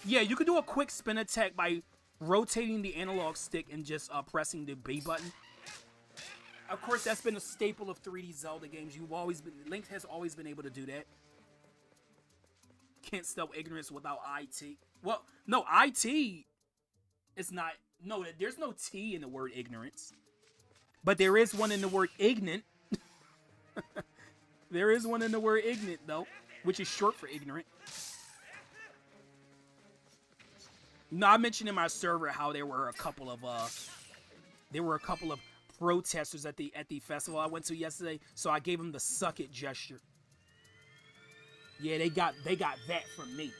Yeah, you could do a quick spin attack by rotating the analog stick and just pressing the B button. Of course, that's been a staple of 3D Zelda games. Link has always been able to do that. Can't spell ignorance without IT. Well, no, IT is not... No, there's no T in the word ignorance. But there is one in the word ignorant. There is one in the word ignorant, though, which is short for ignorant. No, I mentioned in my server how there were a couple of protesters at the festival I went to yesterday, so I gave them the suck it gesture. Yeah, they got that from me.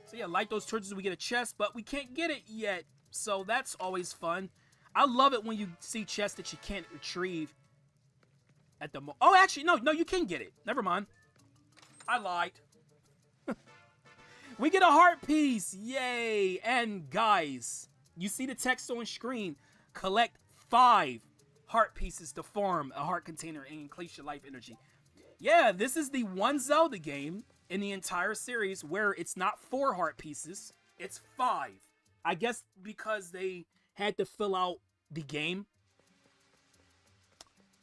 So yeah, like those torches, we get a chest, but we can't get it yet. So that's always fun. I love it when you see chests that you can't retrieve at the Oh, actually, no, you can get it. Never mind. I lied. We get a heart piece. Yay. And guys, you see the text on screen. Collect 5 heart pieces to farm a heart container and increase your life energy. Yeah, this is the one Zelda game in the entire series where it's not 4 heart pieces, it's 5. I guess because they had to fill out the game,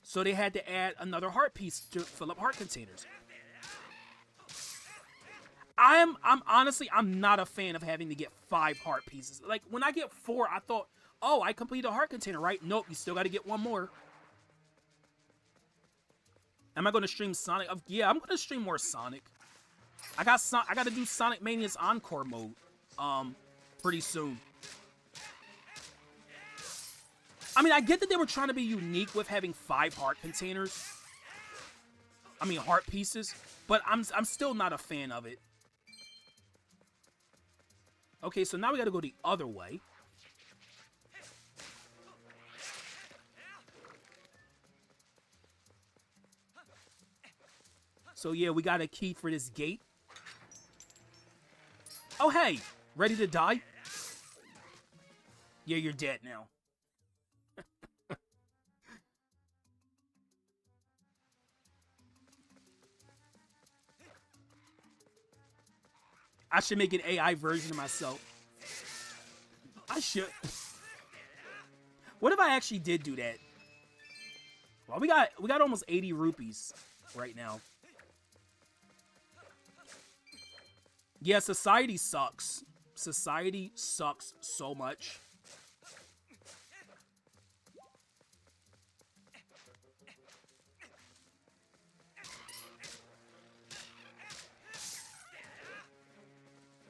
so they had to add another heart piece to fill up heart containers. I'm honestly, I'm not a fan of having to get 5 heart pieces. Like, when I get 4, I thought, oh, I completed a heart container, right? Nope, you still got to get 1 more. Am I going to stream Sonic? Yeah, I'm going to stream more Sonic. I got to do Sonic Mania's Encore mode, pretty soon. I mean, I get that they were trying to be unique with having 5 heart containers. I mean, heart pieces, but I'm still not a fan of it. Okay, so now we got to go the other way. So yeah, we got a key for this gate. Oh, hey, ready to die? Yeah, you're dead now. I should make an AI version of myself. I should. What if I actually did do that? Well, we got almost 80 rupees right now. Yeah, society sucks. Society sucks so much.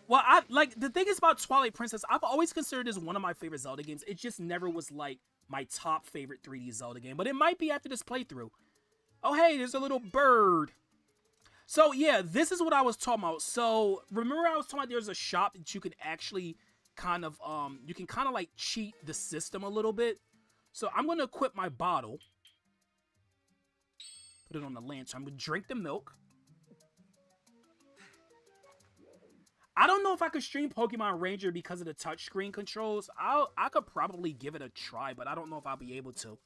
Well, the thing is about Twilight Princess, I've always considered this one of my favorite Zelda games. It just never was like my top favorite 3D Zelda game, but it might be after this playthrough. Oh, hey, there's a little bird. So yeah, this is what I was talking about. So remember I was talking about there's a shop that you can actually kind of like cheat the system a little bit. So I'm going to equip my bottle. Put it on the lantern. I'm going to drink the milk. I don't know if I could stream Pokemon Ranger because of the touchscreen controls. I could probably give it a try, but I don't know if I'll be able to.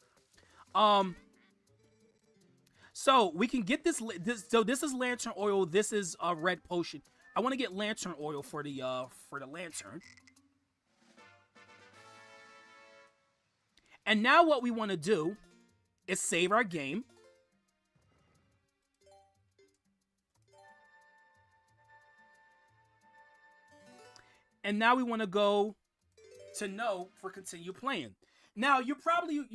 So we can get this. So this is lantern oil. This is a red potion. I want to get lantern oil for the lantern. And now what we want to do is save our game. And now we want to go to no for continue playing. Now you probably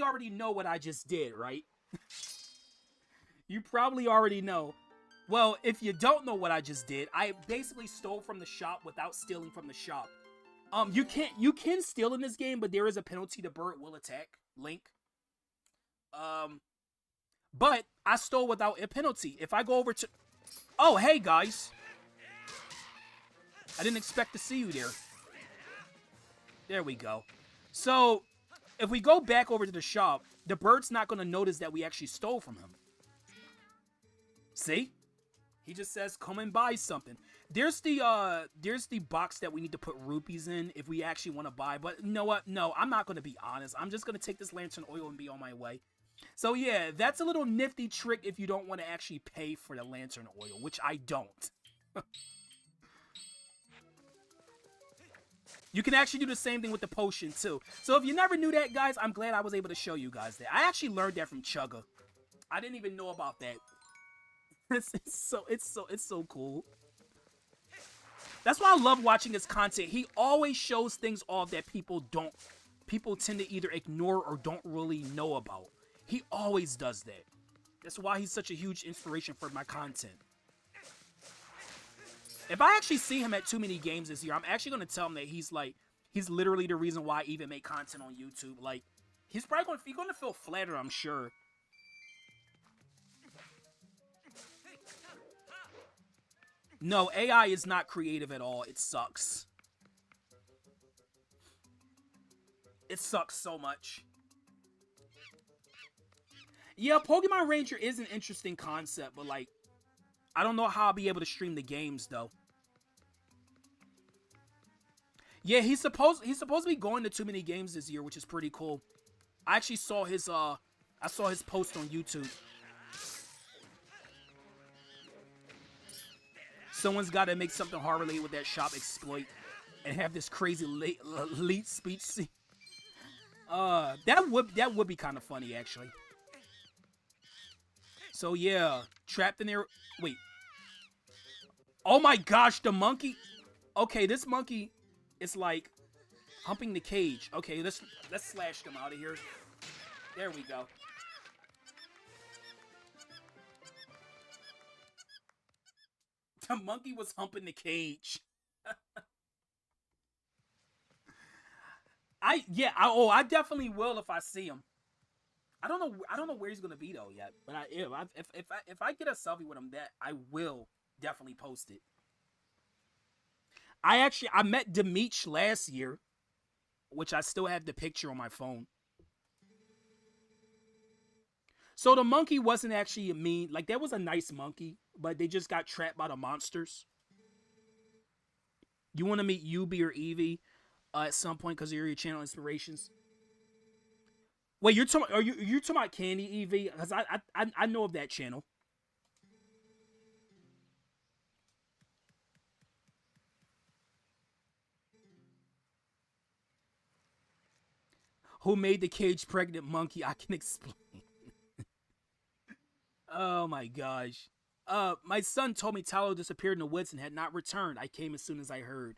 already know what I just did, right? You probably already know. Well, if you don't know what I just did, I basically stole from the shop without stealing from the shop. You can steal in this game, but there is a penalty. The bird will attack Link. But I stole without a penalty. If I go over to, oh hey guys, I didn't expect to see you there. There we go. So if we go back over to the shop, the bird's not going to notice that we actually stole from him. See? He just says, come and buy something. There's the box that we need to put rupees in if we actually want to buy. But you know what? No, I'm not going to be honest. I'm just going to take this lantern oil and be on my way. So yeah, that's a little nifty trick if you don't want to actually pay for the lantern oil, which I don't. You can actually do the same thing with the potion too. So if you never knew that, guys, I'm glad I was able to show you guys that. I actually learned that from Chugga. I didn't even know about that. It's so cool. That's why I love watching his content. He always shows things off that people tend to either ignore or don't really know about. He always does that. That's why he's such a huge inspiration for my content. If I actually see him at too many games this year, I'm actually going to tell him that he's literally the reason why I even make content on YouTube. Like, he's probably going to feel flattered, I'm sure. No, AI is not creative at all. It sucks. It sucks so much. Yeah, Pokemon Ranger is an interesting concept, but like, I don't know how I'll be able to stream the games though. Yeah, he's supposed to be going to too many games this year, which is pretty cool. I actually saw his post on YouTube. Someone's got to make something hard related with that shop exploit and have this crazy late speech scene. That would be kind of funny actually. So yeah, trapped in there. Wait, Oh my gosh, the monkey. Okay, this monkey is like humping the cage. Okay, let's slash them out of here. There we go. The monkey was humping the cage. I definitely will if I see him. I don't know where he's gonna be though yet. But if I get a selfie with him, that I will definitely post it. I met Demeech last year, which I still have the picture on my phone. So the monkey wasn't actually mean. Like, that was a nice monkey, but they just got trapped by the monsters. You want to meet Yubi or Eevee at some point because of your channel inspirations? Wait, you're talking? Are you talking about Candy Eevee? Because I know of that channel. Who made the cage pregnant monkey? I can explain. Oh my gosh. My son told me Talo disappeared in the woods and had not returned. I came as soon as I heard.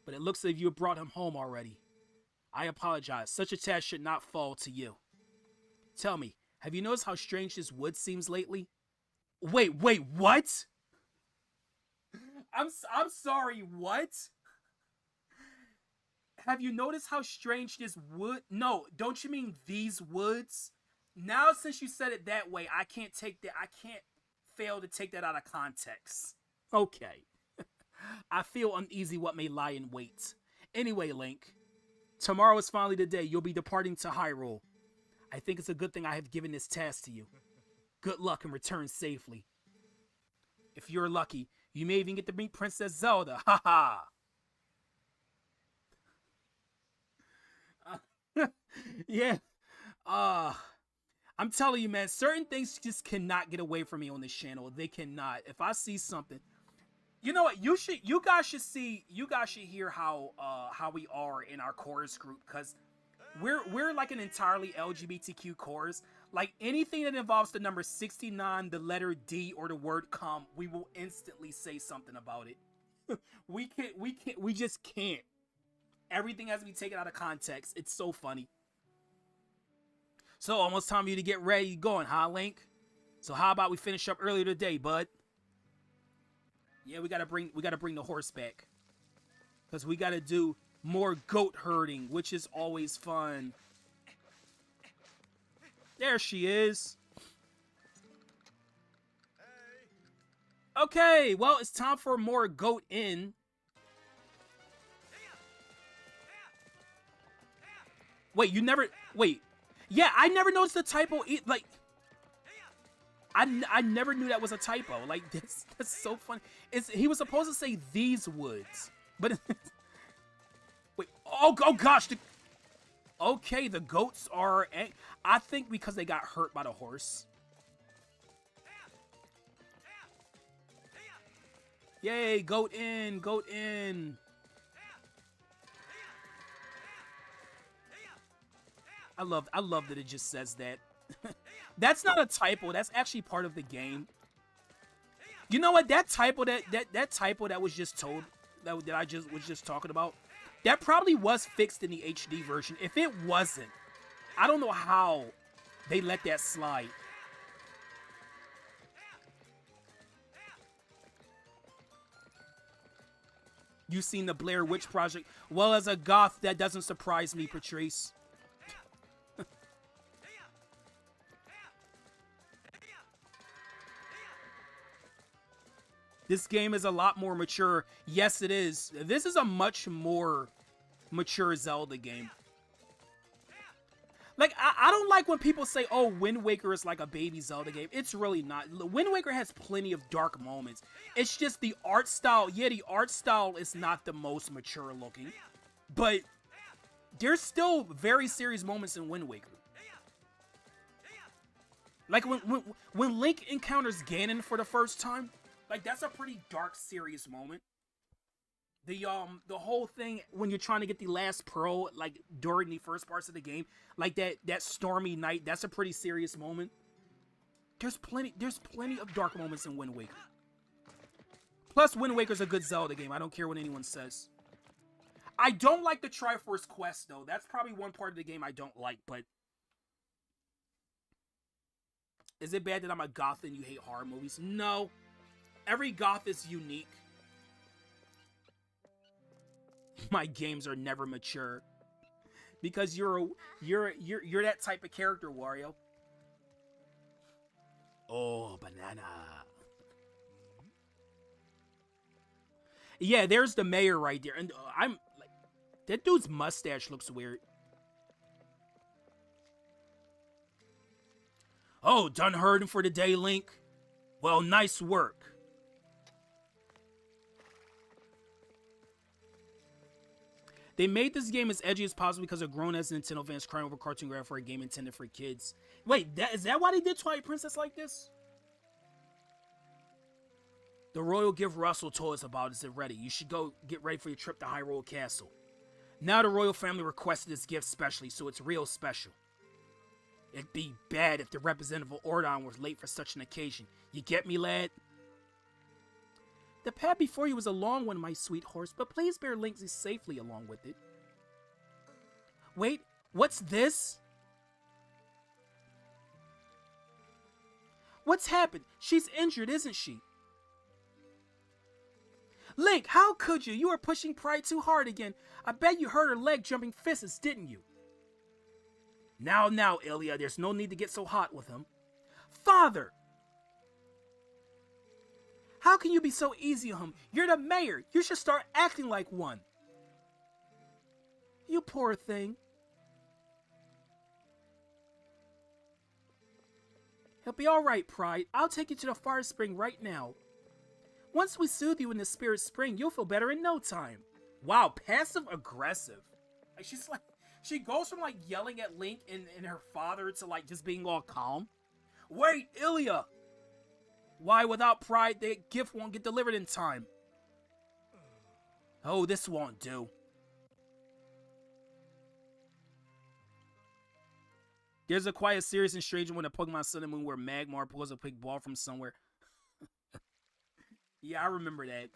But it looks as if you brought him home already. I apologize. Such a task should not fall to you. Tell me, have you noticed how strange this wood seems lately? Wait, what? I'm sorry, what? Have you noticed how strange this wood? No, don't you mean these woods? Now, since you said it that way, I can't fail to take that out of context. Okay. I feel uneasy what may lie in wait. Anyway, Link, tomorrow is finally the day you'll be departing to Hyrule. I think it's a good thing I have given this task to you. Good luck and return safely. If you're lucky, you may even get to meet Princess Zelda. Haha. Yeah. I'm telling you, man, certain things just cannot get away from me on this channel. They cannot. If I see something, you know what? You guys should hear how we are in our chorus group, because we're like an entirely LGBTQ chorus. Like, anything that involves the number 69, the letter D, or the word come, we will instantly say something about it. We just can't. Everything has to be taken out of context. It's so funny. So, almost time for you to get ready going, huh, Link? So how about we finish up earlier today, bud? Yeah, we gotta bring the horse back. Because we gotta do more goat herding, which is always fun. There she is. Okay, well, it's time for more goat in. Wait, wait. Yeah, I never noticed the typo. Like, I never knew that was a typo. Like, that's so funny. He was supposed to say these woods, but wait. Oh gosh. Okay, the goats are. I think because they got hurt by the horse. Yay, goat in, goat in. I love that it just says that. That's not a typo. That's actually part of the game. You know what? That typo that was just told, that I was just talking about, that probably was fixed in the HD version. If it wasn't, I don't know how they let that slide. You seen the Blair Witch Project? Well, as a goth, that doesn't surprise me, Patrice. This game is a lot more mature. Yes, it is. This is a much more mature Zelda game. Like, I don't like when people say, oh, Wind Waker is like a baby Zelda game. It's really not. Wind Waker has plenty of dark moments. It's just the art style. Yeah, the art style is not the most mature looking. But there's still very serious moments in Wind Waker. Like when Link encounters Ganon for the first time. Like, that's a pretty dark, serious moment. The whole thing when you're trying to get the last pearl, like during the first parts of the game, like that stormy night, that's a pretty serious moment. There's plenty of dark moments in Wind Waker. Plus, Wind Waker's a good Zelda game. I don't care what anyone says. I don't like the Triforce quest, though. That's probably one part of the game I don't like, but... Is it bad that I'm a goth and you hate horror movies? No. Every goth is unique. My games are never mature. Because you're that type of character, Wario. Oh, banana. Yeah, there's the mayor right there. And I'm like, that dude's mustache looks weird. Oh, done herding for the day, Link? Well, nice work. They made this game as edgy as possible because of grown-ass Nintendo fans crying over cartoon graphics for a game intended for kids. Wait, is that why they did Twilight Princess like this? The royal gift Russell told us about is ready. You should go get ready for your trip to Hyrule Castle. Now the royal family requested this gift specially, so it's real special. It'd be bad if the representative of Ordon was late for such an occasion. You get me, lad? The path before you was a long one, my sweet horse, but please bear Link safely along with it. Wait, what's this? What's happened? She's injured, isn't she? Link, how could you? You were pushing Pride too hard again. I bet you hurt her leg jumping fists, didn't you? Now, Ilya, there's no need to get so hot with him. Father! How can you be so easy on him? You're the mayor. You should start acting like one. You poor thing. He'll be alright, Pride. I'll take you to the fire spring right now. Once we soothe you in the spirit spring, you'll feel better in no time. Wow, passive aggressive. Like she goes from like yelling at Link and her father to like just being all calm. Wait, Ilya! Why, without Pride, the gift won't get delivered in time. Oh, this won't do. There's a quite serious and strange one in Pokemon Sun and Moon where Magmar pulls a big ball from somewhere. Yeah, I remember that.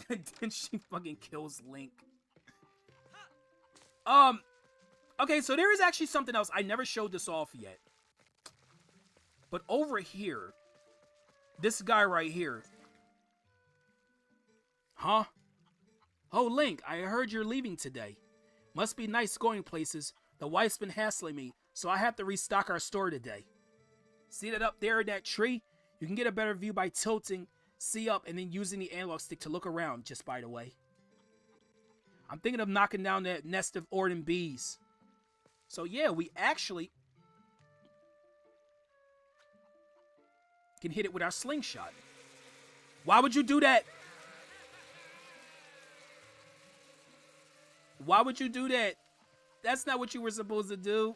Then she fucking kills Link. Okay, so there is actually something else. I never showed this off yet. But over here, this guy right here. Huh? Oh, Link, I heard you're leaving today. Must be nice going places. The wife's been hassling me, so I have to restock our store today. See that up there in that tree? You can get a better view by tilting C up and then using the analog stick to look around, just by the way. I'm thinking of knocking down that nest of Ordon bees. So yeah, we actually can hit it with our slingshot. Why would you do that? Why would you do that? That's not what you were supposed to do.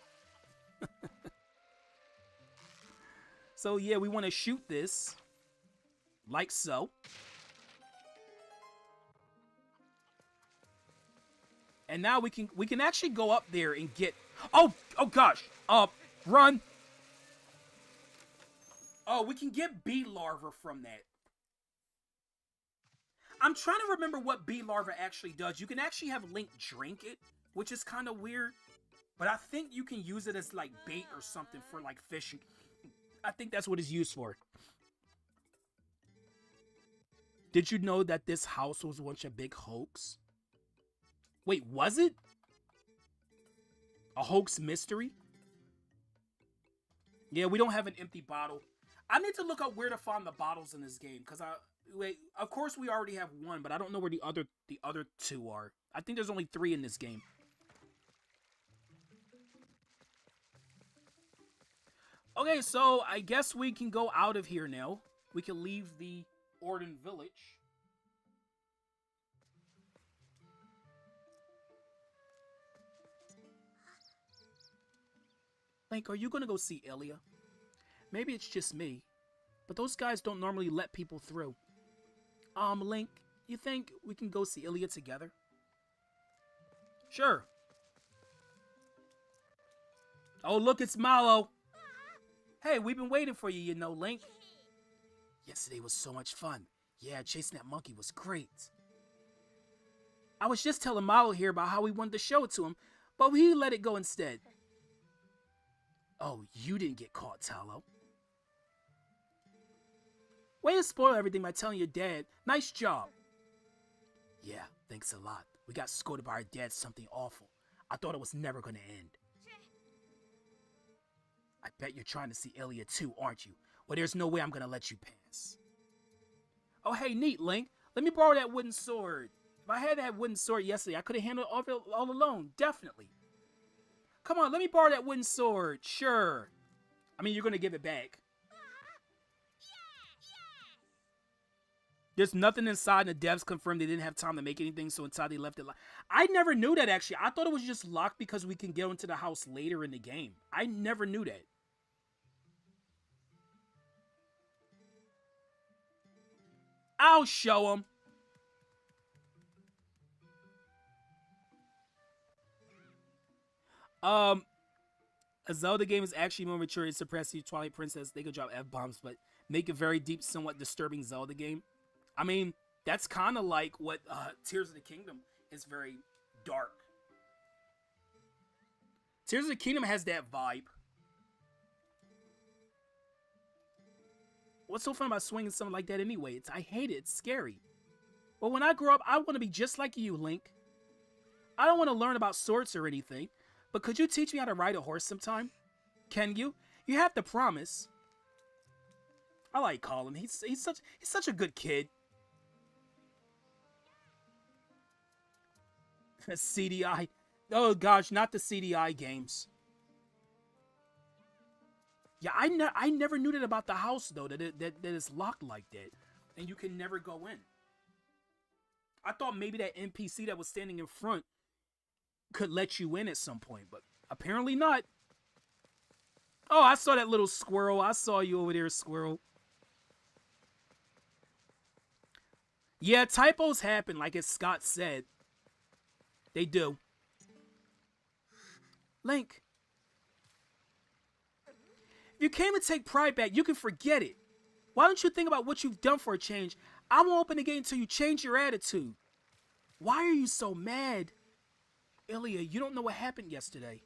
So yeah, we want to shoot this. Like so. And now we can actually go up there and get... Oh gosh. Run. Oh, we can get bee larva from that. I'm trying to remember what bee larva actually does. You can actually have Link drink it, which is kind of weird. But I think you can use it as like bait or something for like fishing. I think that's what it's used for. Did you know that this house was once a big hoax? Wait, was it? A hoax mystery? Yeah, we don't have an empty bottle. I need to look up where to find the bottles in this game, because of course we already have one, but I don't know where the other two are. I think there's only 3 in this game. Okay, so I guess we can go out of here now. We can leave the Ordon village. Link, are you gonna go see Ilya? Maybe it's just me, but those guys don't normally let people through. Link, you think we can go see Ilya together? Sure. Oh, look, it's Mallow. Hey, we've been waiting for you, you know, Link. Yesterday was so much fun. Yeah, chasing that monkey was great. I was just telling Milo here about how we wanted to show it to him, but he let it go instead. Oh, you didn't get caught, Talo. Way to spoil everything by telling your dad. Nice job. Yeah, thanks a lot. We got scolded by our dad something awful. I thought it was never going to end. I bet you're trying to see Ilya too, aren't you? Well, there's no way I'm going to let you pass. Oh, hey, neat, Link. Let me borrow that wooden sword. If I had that wooden sword yesterday, I could have handled it all alone. Definitely. Come on, let me borrow that wooden sword. Sure. I mean, you're going to give it back. There's nothing inside, and the devs confirmed they didn't have time to make anything, so inside they left it locked. I never knew that, actually. I thought it was just locked because we can get into the house later in the game. I never knew that. I'll show him. A Zelda game is actually more mature and suppress the Twilight Princess. They could drop F-bombs, but make a very deep, somewhat disturbing Zelda game. I mean, that's kind of like what Tears of the Kingdom is, very dark. Tears of the Kingdom has that vibe. What's so fun about swinging something like that anyway? I hate it. It's scary. But when I grow up, I want to be just like you, Link. I don't want to learn about swords or anything, but could you teach me how to ride a horse sometime? Can you? You have to promise. I like Colin. He's such a good kid. CDI. Oh gosh, not the CDI games. Yeah, I never knew that about the house though, that it's locked like that, and you can never go in. I thought maybe that NPC that was standing in front could let you in at some point, but apparently not. Oh, I saw that little squirrel. I saw you over there, squirrel. Yeah, typos happen, like as Scott said. They do. Link. If you came to take pride back, you can forget it. Why don't you think about what you've done for a change? I won't open the gate until you change your attitude. Why are you so mad? Ilya, you don't know what happened yesterday.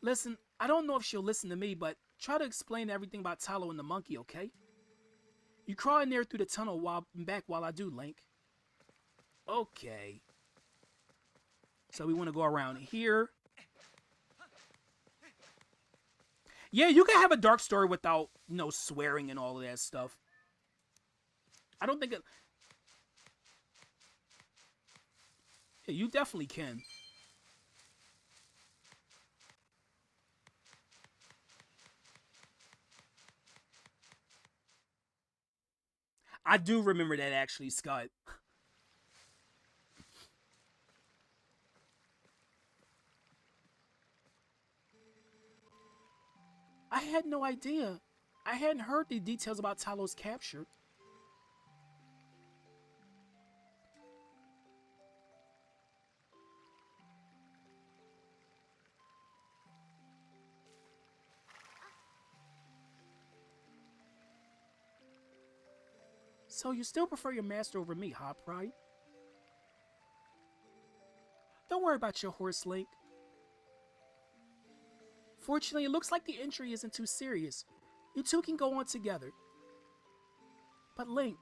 Listen, I don't know if she'll listen to me, but try to explain everything about Talo and the monkey, okay? You crawl in there through the tunnel back while I do, Link. Okay. So we want to go around here. Yeah, you can have a dark story without, you know, swearing and all of that stuff. I don't think it... Yeah, you definitely can. I do remember that, actually, Scott. I had no idea. I hadn't heard the details about Talo's capture. So you still prefer your master over me, huh, Pride? Don't worry about your horse, Link. Fortunately, it looks like the injury isn't too serious. You two can go on together. But Link,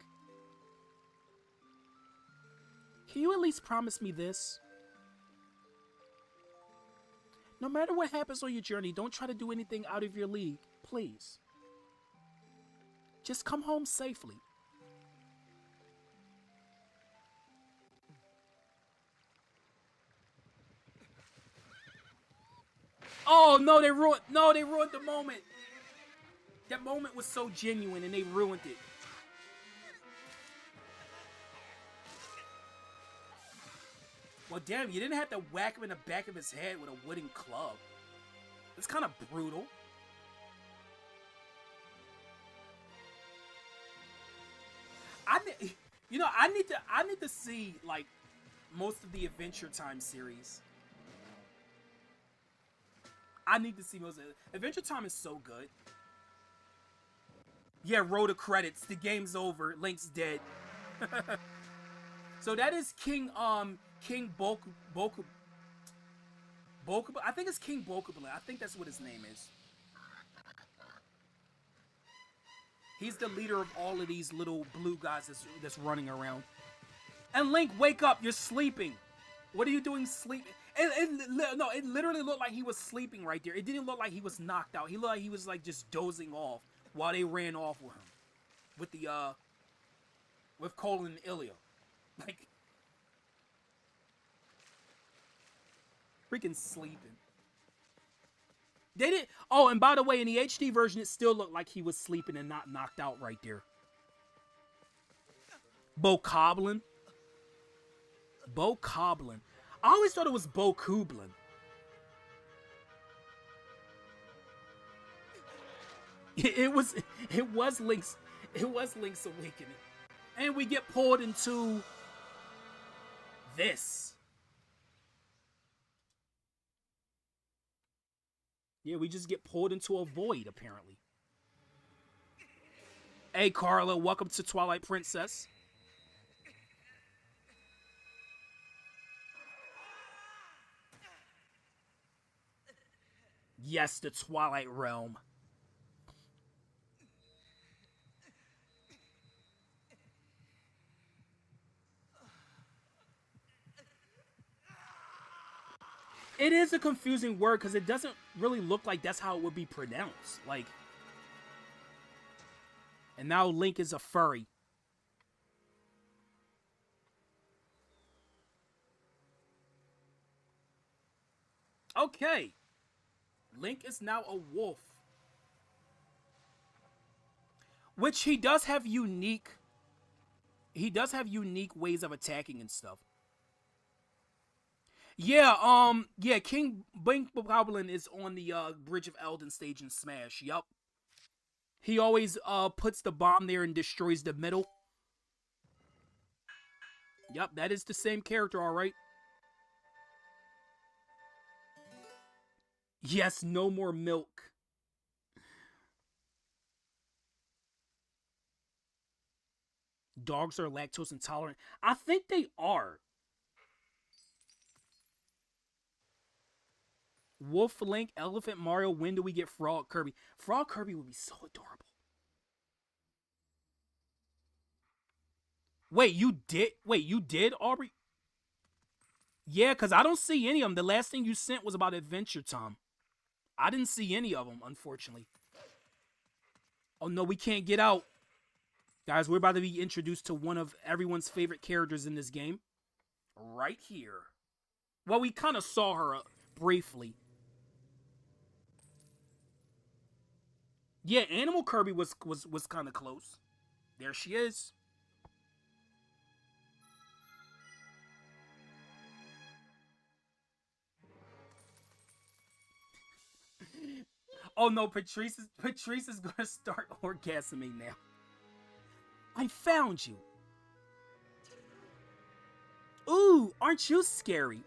can you at least promise me this? No matter what happens on your journey, don't try to do anything out of your league, please. Just come home safely. Oh no, they ruined the moment. That moment was so genuine and they ruined it. Well, damn, you didn't have to whack him in the back of his head with a wooden club. It's kind of brutal. I need to see like most of the Adventure Time series. I need to see most of it. Adventure Time is so good. Yeah, roll the credits. The game's over. Link's dead. So that is King Boku. I think it's King Bokublin. I think that's what his name is. He's the leader of all of these little blue guys that's running around. And Link, wake up! You're sleeping. What are you doing sleeping? No, it literally looked like he was sleeping right there. It didn't look like he was knocked out. He looked like he was like just dozing off while they ran off with him, with Cole and Ilya, like freaking sleeping. They did. Oh, and by the way, in the HD version, it still looked like he was sleeping and not knocked out right there. Bokoblin. Bokoblin. I always thought it was Bokublin. It was Link's awakening. And we get pulled into this. Yeah, we just get pulled into a void, apparently. Hey, Carla, welcome to Twilight Princess. Yes, the Twilight Realm. It is a confusing word because it doesn't really look like that's how it would be pronounced. Like, and now Link is a furry. Okay. Link is now a wolf. Which he does have unique ways of attacking and stuff. Yeah, King Bokoblin is on the Bridge of Elden stage in Smash. Yup. He always puts the bomb there and destroys the middle. Yup, that is the same character, alright. Yes, no more milk. Dogs are lactose intolerant. I think they are. Wolf Link, Elephant Mario, when do we get Frog Kirby? Frog Kirby would be so adorable. Wait, you did, Aubrey? Yeah, because I don't see any of them. The last thing you sent was about Adventure Time. I didn't see any of them, unfortunately. Oh no, we can't get out. Guys, we're about to be introduced to one of everyone's favorite characters in this game. Right here. Well, we kind of saw her briefly. Yeah, Animal Kirby was kind of close. There she is. Oh no, Patrice is gonna start orgasming now. I found you. Ooh, aren't you scary?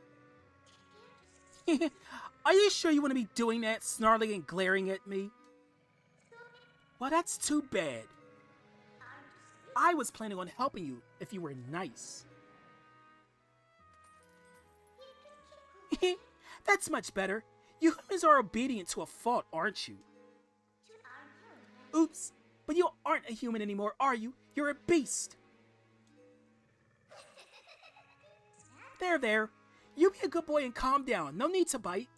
Are you sure you want to be doing that, snarling and glaring at me? Well, that's too bad. I was planning on helping you if you were nice. That's much better. You humans are obedient to a fault, aren't you? Oops, but you aren't a human anymore, are you? You're a beast. There. You be a good boy and calm down. No need to bite.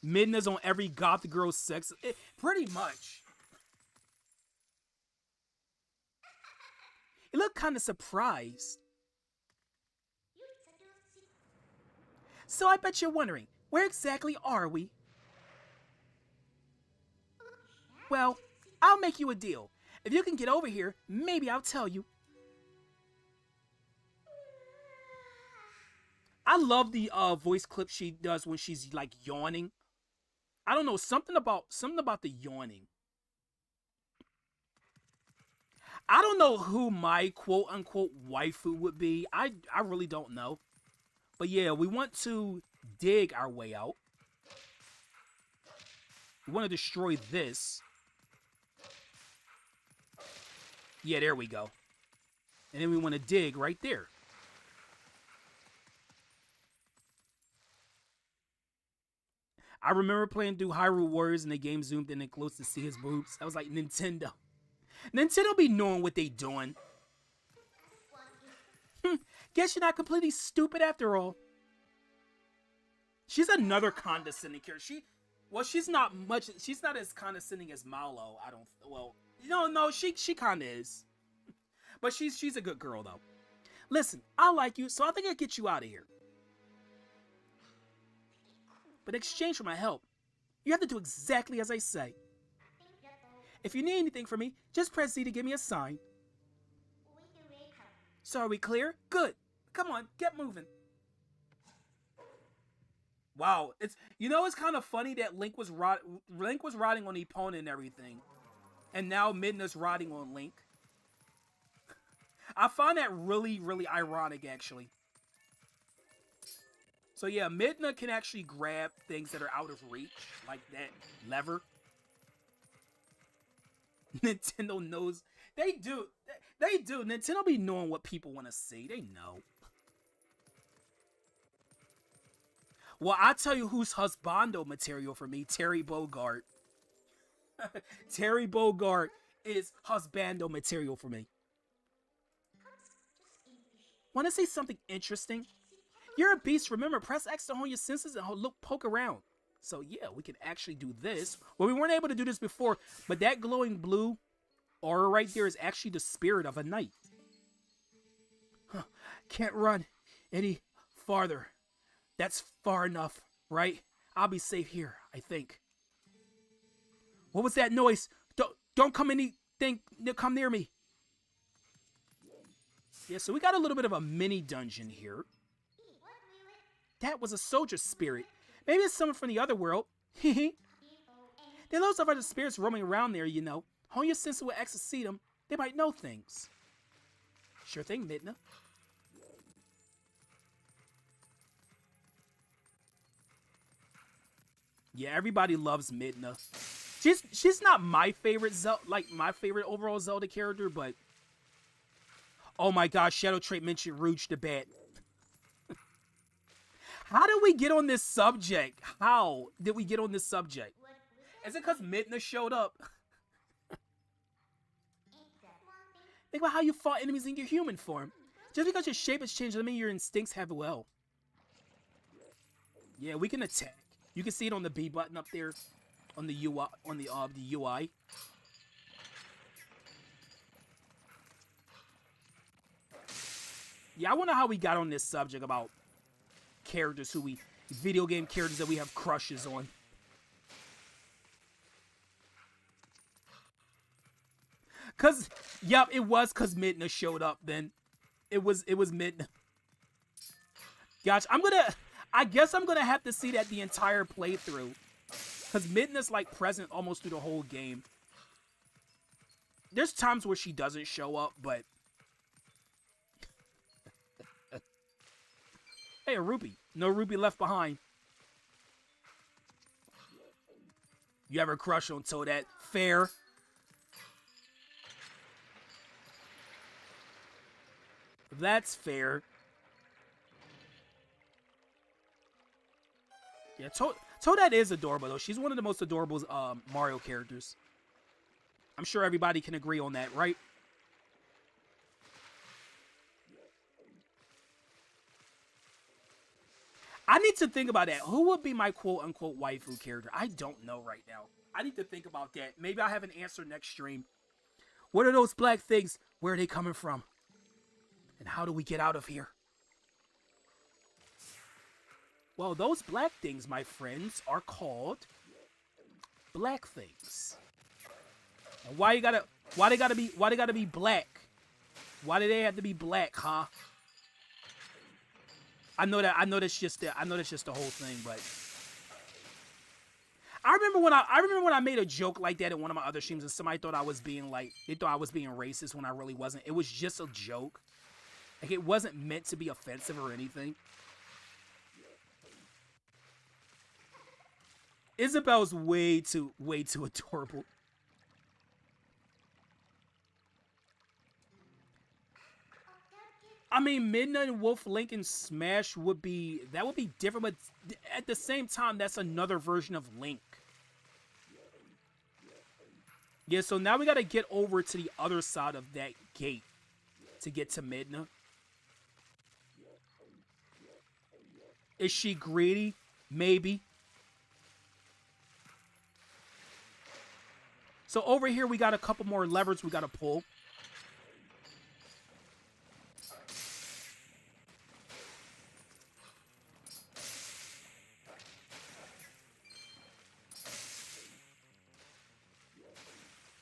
Midna's on every goth girl's sex. Pretty much. You look kind of surprised. So I bet you're wondering, where exactly are we? Well, I'll make you a deal. If you can get over here, maybe I'll tell you. I love the voice clip she does when she's like yawning. I don't know, something about the yawning. I don't know who my quote unquote waifu would be. I really don't know. But yeah, we want to dig our way out. We want to destroy this. Yeah, there we go. And then we want to dig right there. I remember playing through Hyrule Warriors and the game zoomed in and close to see his boobs. I was like, Nintendo. Nintendo be knowing what they doing. Guess you're not completely stupid after all. She's another condescending character. She's not as condescending as Malo. No, she kind of is. But she's a good girl though. Listen, I like you, so I think I'll get you out of here. But in exchange for my help, you have to do exactly as I say. If you need anything from me, just press Z to give me a sign. So are we clear? Good. Come on, get moving. Wow, it's kind of funny that Link was riding on Epona and everything, and now Midna's riding on Link. I find that really, really ironic, actually. So yeah, Midna can actually grab things that are out of reach, like that lever. Nintendo knows. They do. Nintendo be knowing what people want to see. They know. Well, I tell you who's husbando material for me, Terry Bogard. Terry Bogard is husbando material for me. Want to say something interesting? You're a beast. Remember, press X to hone your senses and poke around. So yeah, we can actually do this. Well, we weren't able to do this before, but that glowing blue aura right there is actually the spirit of a knight. Huh. Can't run any farther. That's far enough, right? I'll be safe here, I think. What was that noise? Don't come come near me. Yeah, so we got a little bit of a mini dungeon here. That was a soldier spirit. Maybe it's someone from the other world. There are lots of other spirits roaming around there, you know. Hone your senses with X to see them. They might know things. Sure thing, Midna. Yeah, everybody loves Midna. She's not my favorite my favorite overall Zelda character, but oh my gosh, Shadow Trait mentioned Rouge the Bat. How did we get on this subject? How did we get on this subject? Is it because Midna showed up? Think about how you fought enemies in your human form. Just because your shape has changed doesn't mean your instincts have well. Yeah, we can attack. You can see it on the B button up there, on the UI, the UI. Yeah, I wonder how we got on this subject about characters video game characters that we have crushes on. Yep, it was cause Midna showed up then. It was Midna. Gosh, I guess I'm gonna have to see that the entire playthrough. Cause Midna's like present almost through the whole game. There's times where she doesn't show up, but hey, a rupee. No rupee left behind. You ever crush on Toadette? Fair. That's fair. Yeah, Toadette is adorable, though. She's one of the most adorable Mario characters. I'm sure everybody can agree on that, right? I need to think about that. Who would be my quote-unquote waifu character? I don't know right now. I need to think about that. Maybe I'll have an answer next stream. What are those black things? Where are they coming from? And how do we get out of here? Well, those black things, my friends, are called black things. And why they gotta be black? Why do they have to be black, huh? I know that's just the whole thing, but I remember when I made a joke like that in one of my other streams, and somebody thought I was being racist when I really wasn't. It was just a joke. Like, it wasn't meant to be offensive or anything. Isabel's way too adorable. I mean, Midna and Wolf Link and Smash would be different, but at the same time, that's another version of Link. Yeah, so now we gotta get over to the other side of that gate to get to Midna. Is she greedy? Maybe. So over here, we got a couple more levers we gotta pull.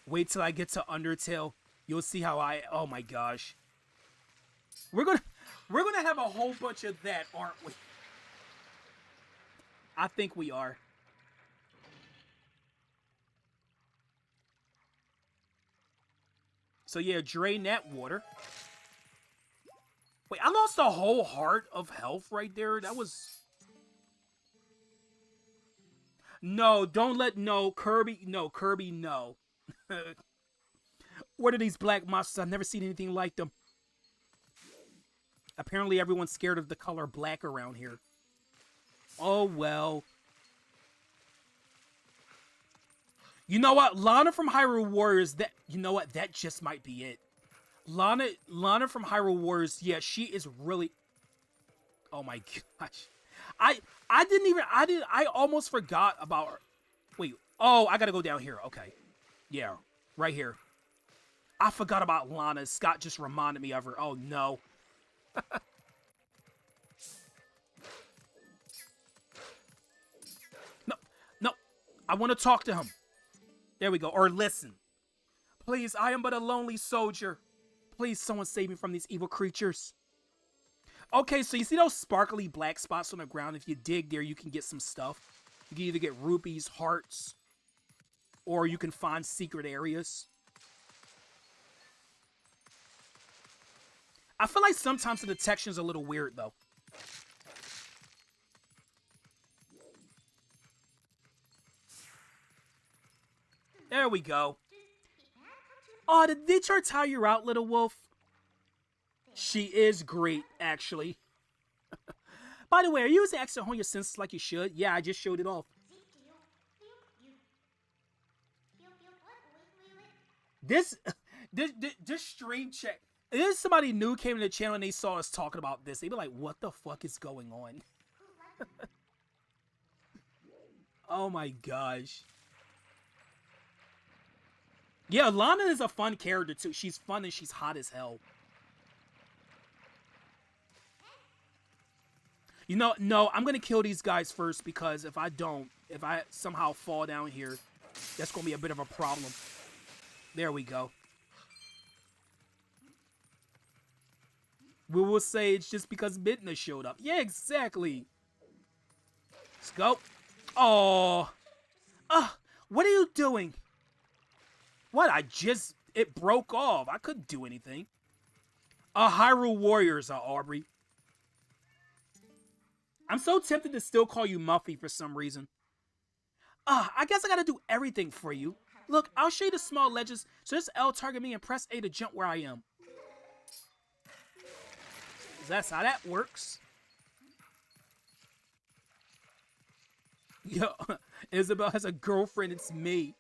Wait till I get to Undertale. You'll see how oh my gosh. We're gonna have a whole bunch of that, aren't we? I think we are. So yeah, drain that water. Wait, I lost a whole heart of health right there. That was... No, don't let... No, Kirby, no. What are these black monsters? I've never seen anything like them. Apparently everyone's scared of the color black around here. Oh, well. You know what? Lana from Hyrule Warriors, you know what? That just might be it. Lana from Hyrule Warriors, yeah, she is really... Oh my gosh. I almost forgot about her. Wait, oh, I gotta go down here. Okay. Yeah, right here. I forgot about Lana. Scott just reminded me of her. Oh no. No. I want to talk to him. There we go. Or listen. Please, I am but a lonely soldier. Please, someone save me from these evil creatures. Okay, so you see those sparkly black spots on the ground? If you dig there, you can get some stuff. You can either get rupees, hearts, or you can find secret areas. I feel like sometimes the detection's a little weird, though. There we go. Oh, did they try to tire you out, little wolf? She is great, actually. By the way, are you using accent hone your senses like you should? Yeah, I just showed it off. This stream check. If somebody new came to the channel and they saw us talking about this, they'd be like, what the fuck is going on? Oh my gosh. Yeah, Lana is a fun character too. She's fun and she's hot as hell. You know, no, I'm gonna kill these guys first because if I somehow fall down here, that's gonna be a bit of a problem. There we go. We will say it's just because Midna showed up. Yeah, exactly. Let's go. Oh. What are you doing? What? It broke off. I couldn't do anything. Hyrule Warriors, Aubrey. I'm so tempted to still call you Muffy for some reason. I guess I gotta do everything for you. Look, I'll show you the small ledges. So just L target me and press A to jump where I am. That's how that works. Yo, Isabel has a girlfriend. It's me.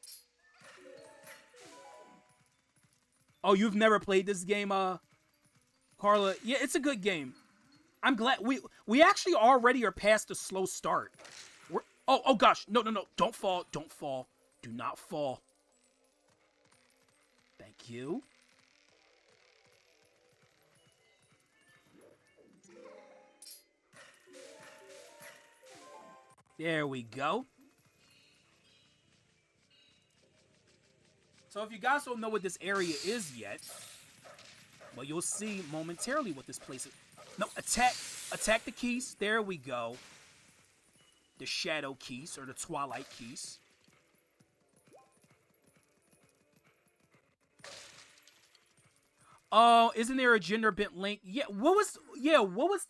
Oh, you've never played this game, Carla? Yeah, it's a good game. I'm glad we actually already are past the slow start. Oh gosh, no, don't fall, do not fall. Thank you. There we go. So if you guys don't know what this area is yet, well, you'll see momentarily what this place is. No, attack the keys. There we go. The shadow keys or the Twilight keys. Oh, isn't there a gender bent link? Yeah, what was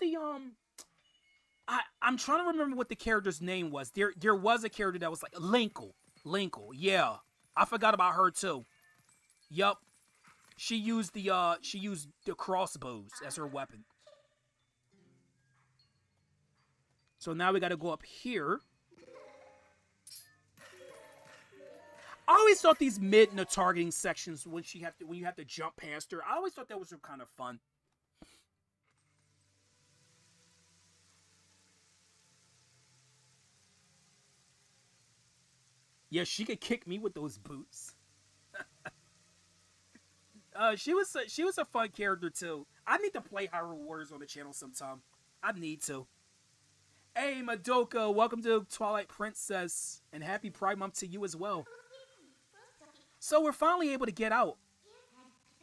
the I'm trying to remember what the character's name was. There was a character that was like Linkle. Linkle, yeah. I forgot about her too. Yup. She used the crossbows as her weapon. So now we gotta go up here. I always thought these Midna targeting sections when you have to jump past her, I always thought that was kind of fun. Yeah, she could kick me with those boots. She was a fun character too. I need to play Hyrule Warriors on the channel sometime. I need to. Hey, Madoka, welcome to Twilight Princess, and happy Pride Month to you as well. So we're finally able to get out.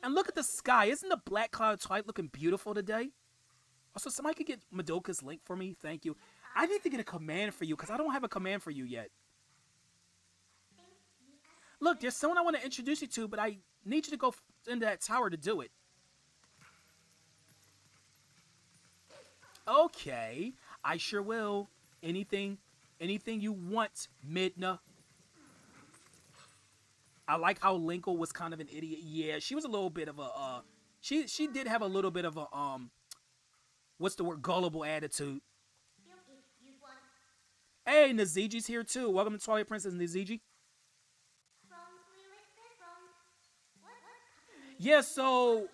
And look at the sky. Isn't the black cloud of Twilight looking beautiful today? Also, somebody could get Madoka's link for me. Thank you. I need to get a command for you, because I don't have a command for you yet. Look, there's someone I want to introduce you to, but I need you to go into that tower to do it. Okay, I sure will. Anything you want, Midna. I like how Linkle was kind of an idiot. Yeah, she was a little bit of a she did have a little bit of a what's the word, gullible attitude. Hey, Naziji's here too. Welcome to Twilight Princess, Naziji. Yeah, so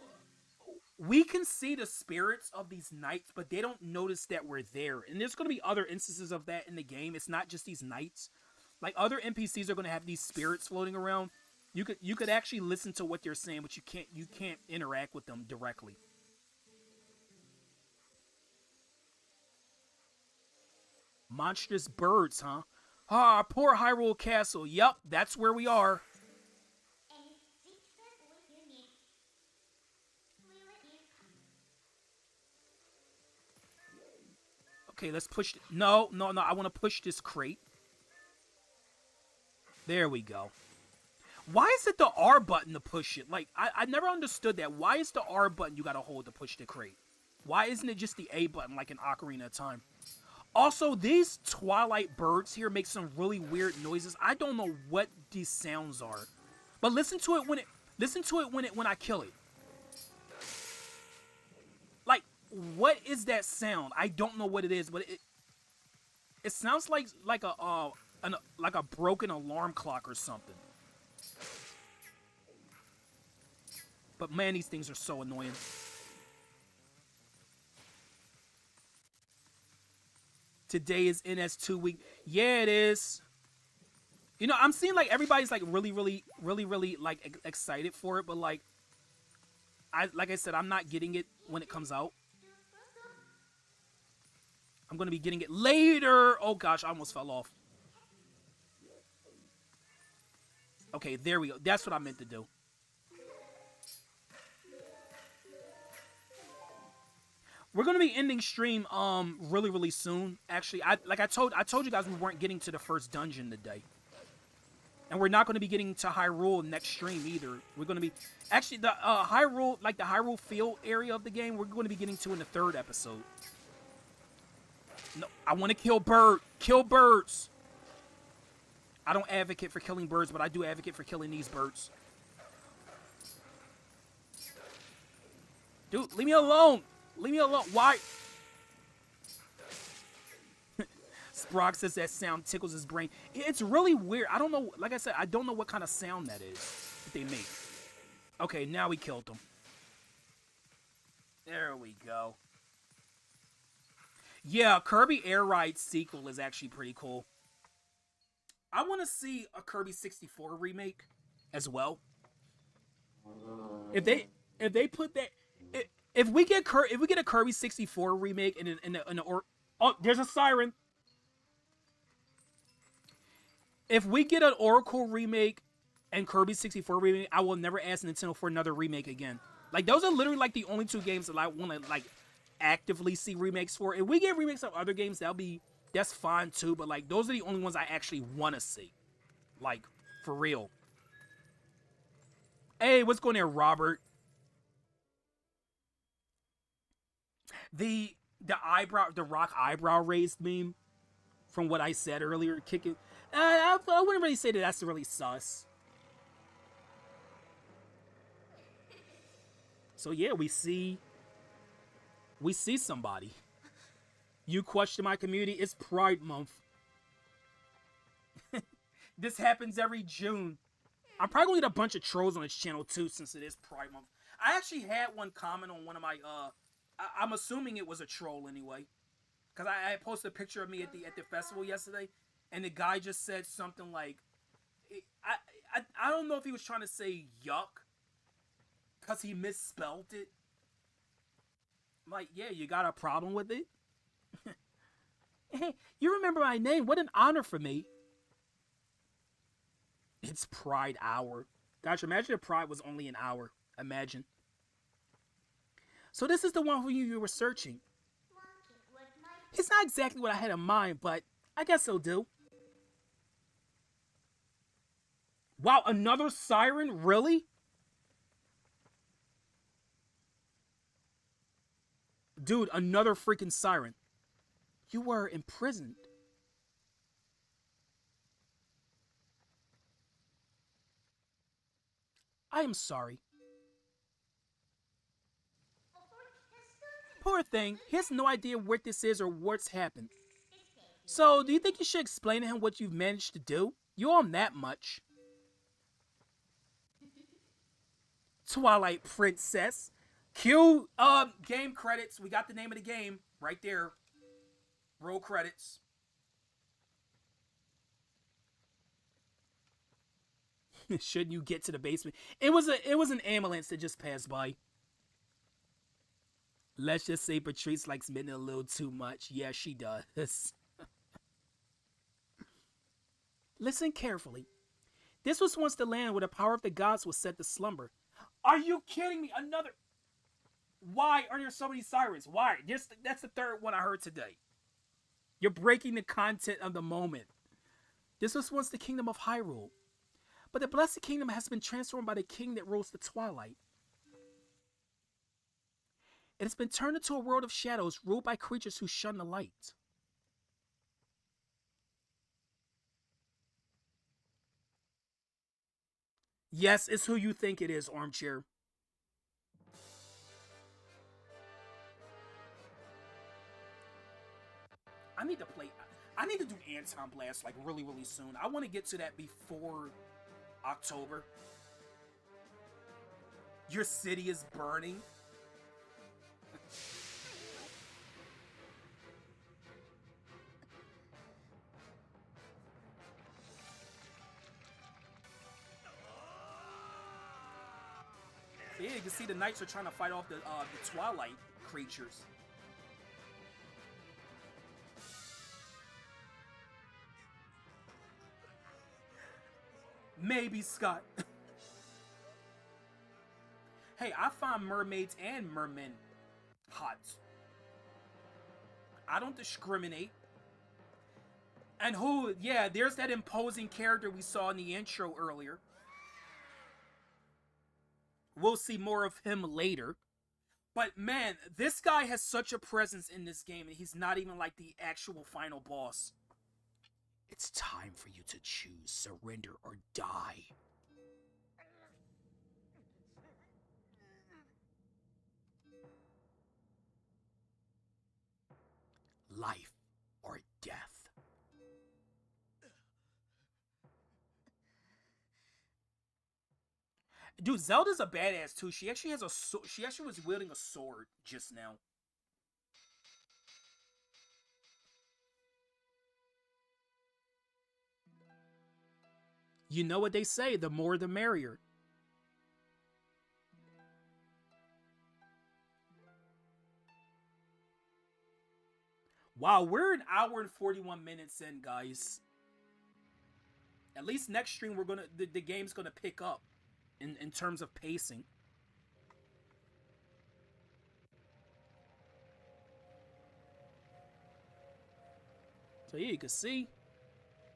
we can see the spirits of these knights, but they don't notice that we're there. And there's going to be other instances of that in the game. It's not just these knights. Like, other NPCs are going to have these spirits floating around. You could actually listen to what they're saying, but you can't interact with them directly. Monstrous birds, huh? Ah, poor Hyrule Castle. Yup, that's where we are. Okay, let's push. No. I want to push this crate. There we go. Why is it the R button to push it? Like, I never understood that. Why is the R button you gotta hold to push the crate? Why isn't it just the A button like in Ocarina of Time? Also, these Twilight birds here make some really weird noises. I don't know what these sounds are. But listen to it when I kill it. Like, what is that sound? I don't know what it is, but it sounds like a broken alarm clock or something. But man, these things are so annoying. Today is NS2 week. Yeah, it is. You know, I'm seeing like everybody's like really like excited for it, but like I said, I'm not getting it when it comes out. I'm gonna be getting it later. Oh gosh, I almost fell off. Okay, there we go. That's what I meant to do. We're gonna be ending stream really soon. Actually, I told you guys we weren't getting to the first dungeon today. And we're not gonna be getting to Hyrule next stream either. We're gonna be actually the Hyrule, like the Hyrule field area of the game, we're gonna be getting to in the 3rd episode. No, I wanna kill birds. I don't advocate for killing birds, but I do advocate for killing these birds. Dude, leave me alone! Leave me alone. Why? Sprock says that sound tickles his brain. It's really weird. I don't know. Like I said, I don't know what kind of sound that is that they make. Okay, now we killed them. There we go. Yeah, Kirby Air Ride sequel is actually pretty cool. I want to see a Kirby 64 remake as well. If they put that. If we get a Kirby 64 remake oh, there's a siren. If we get an Oracle remake and Kirby 64 remake, I will never ask Nintendo for another remake again. Like, those are literally like the only 2 games that I want to like actively see remakes for. If we get remakes of other games, that's fine too. But like, those are the only ones I actually want to see. Like, for real. Hey, what's going there, Robert? The The rock eyebrow raised meme from what I said earlier, kicking. I wouldn't really say that that's really sus. So yeah, we see somebody. You question my community. It's Pride Month. This happens every June. I'm probably gonna get a bunch of trolls on this channel too, since it is Pride Month. I actually had one comment on one of my I'm assuming it was a troll anyway, because I posted a picture of me at the festival yesterday, and the guy just said something like, I don't know if he was trying to say yuck, because he misspelled it. I'm like, yeah, you got a problem with it? Hey, you remember my name? What an honor for me. It's Pride Hour. Gosh, imagine if Pride was only an hour. Imagine. So this is the one who you were searching. It's not exactly what I had in mind, but I guess it'll do. Wow, another siren? Really? Dude, another freaking siren. You were imprisoned. I am sorry. Poor thing. He has no idea what this is or what's happened. So, do you think you should explain to him what you've managed to do? You owe him that much. Twilight Princess. Cue game credits. We got the name of the game right there. Roll credits. Shouldn't you get to the basement? It was an ambulance that just passed by. Let's just say Patrice likes Midnight a little too much. Yeah, she does. Listen carefully. This was once the land where the power of the gods was set to slumber. Are you kidding me? Another. Why are there so many sirens? Why? That's the third one I heard today. You're breaking the content of the moment. This was once the kingdom of Hyrule. But the blessed kingdom has been transformed by the king that rules the Twilight. It has been turned into a world of shadows ruled by creatures who shun the light. Yes, it's who you think it is, Armchair. I need to do Anton Blast like really, really soon. I want to get to that before October. Your city is burning. Yeah, you can see the knights are trying to fight off the Twilight creatures. Maybe, Scott. Hey, I find mermaids and mermen hot. I don't discriminate. And yeah, there's that imposing character we saw in the intro earlier. We'll see more of him later. But man, this guy has such a presence in this game, and he's not even like the actual final boss. It's time for you to choose surrender or die. Life or death. Dude, Zelda's a badass too. She actually has she actually was wielding a sword just now. You know what they say, the more the merrier. Wow, we're an hour and 41 minutes in, guys. At least next stream the game's gonna pick up in terms of pacing. So yeah, you can see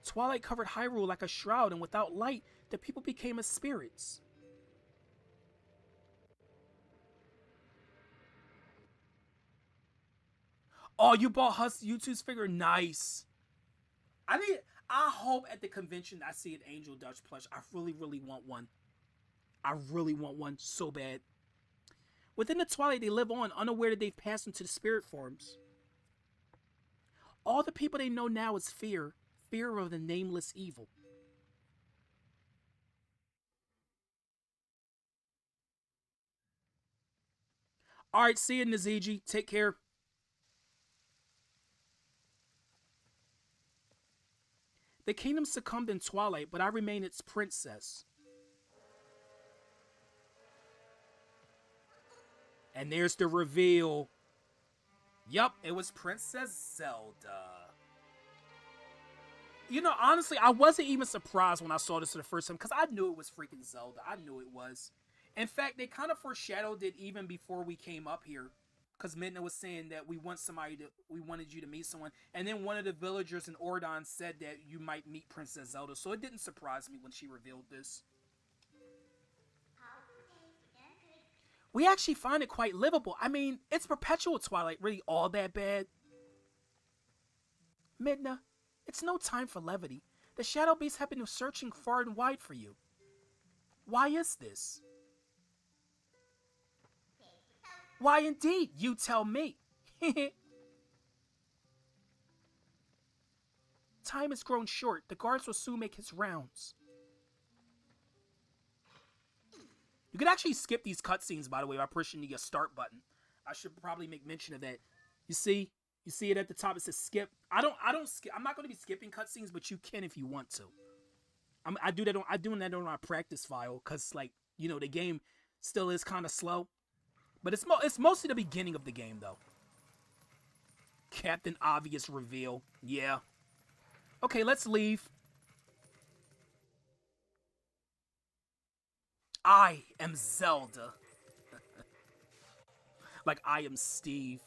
Twilight covered Hyrule like a shroud, and without light, the people became as spirits. Oh, you bought Hus YouTube's figure? Nice. I need. I hope at the convention I see an Angel Dutch plush. I really, really want one. I really want one so bad. Within the Twilight, they live on, unaware that they've passed into the spirit forms. All the people they know now is fear. Fear of the nameless evil. Alright, see you, Naziji. Take care. The kingdom succumbed in Twilight, but I remain its princess. And there's the reveal. Yup, it was Princess Zelda. You know, honestly, I wasn't even surprised when I saw this for the first time because I knew it was freaking Zelda. I knew it was. In fact, they kind of foreshadowed it even before we came up here. Because Midna was saying that we wanted you to meet someone. And then one of the villagers in Ordon said that you might meet Princess Zelda. So it didn't surprise me when she revealed this. We actually find it quite livable. I mean, it's perpetual Twilight really all that bad? Midna, it's no time for levity. The Shadow Beasts have been searching far and wide for you. Why is this? Why indeed? You tell me. Time has grown short. The guards will soon make his rounds. You can actually skip these cutscenes, by the way, by pushing the start button. I should probably make mention of that. You see it at the top. It says skip. I don't skip. I'm not going to be skipping cutscenes, but you can if you want to. I do that on my practice file because, like, you know, the game still is kind of slow, but it's mostly the beginning of the game though. Captain Obvious reveal. Yeah. Okay, let's leave. I am Zelda. Like I am Steve.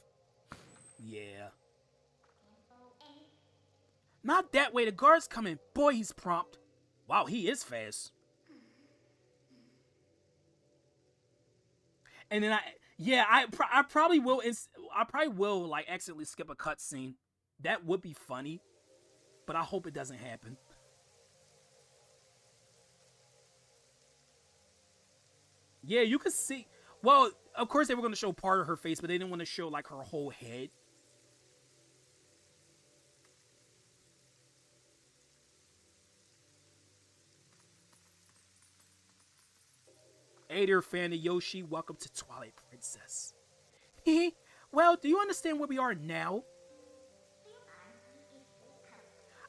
Yeah. Not that way, the guard's coming. Boy, he's prompt. Wow, he is fast. And then I probably will like accidentally skip a cutscene. That would be funny, but I hope it doesn't happen. Yeah, you could see. Well, of course they were going to show part of her face, but they didn't want to show like her whole head. Hey there, fan of Yoshi. Welcome to Twilight Princess. Well, do you understand where we are now?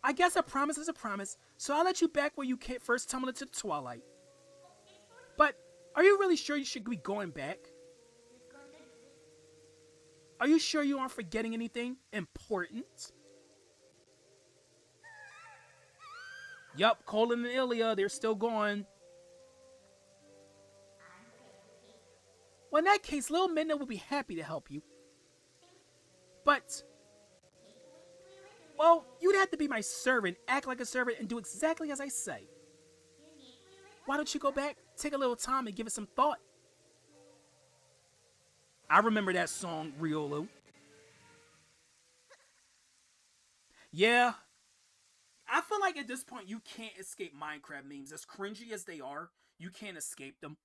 I guess a promise is a promise, so I'll let you back where you first tumbled into the Twilight. But are you really sure you should be going back? Are you sure you aren't forgetting anything important? Yup, Colin and Ilya, they're still gone. Well, in that case, Little Midna will be happy to help you. But, well, you'd have to be my servant, act like a servant, and do exactly as I say. Why don't you go back, take a little time, and give it some thought? I remember that song, Riolu. Yeah. I feel like at this point, you can't escape Minecraft memes. As cringy as they are, you can't escape them.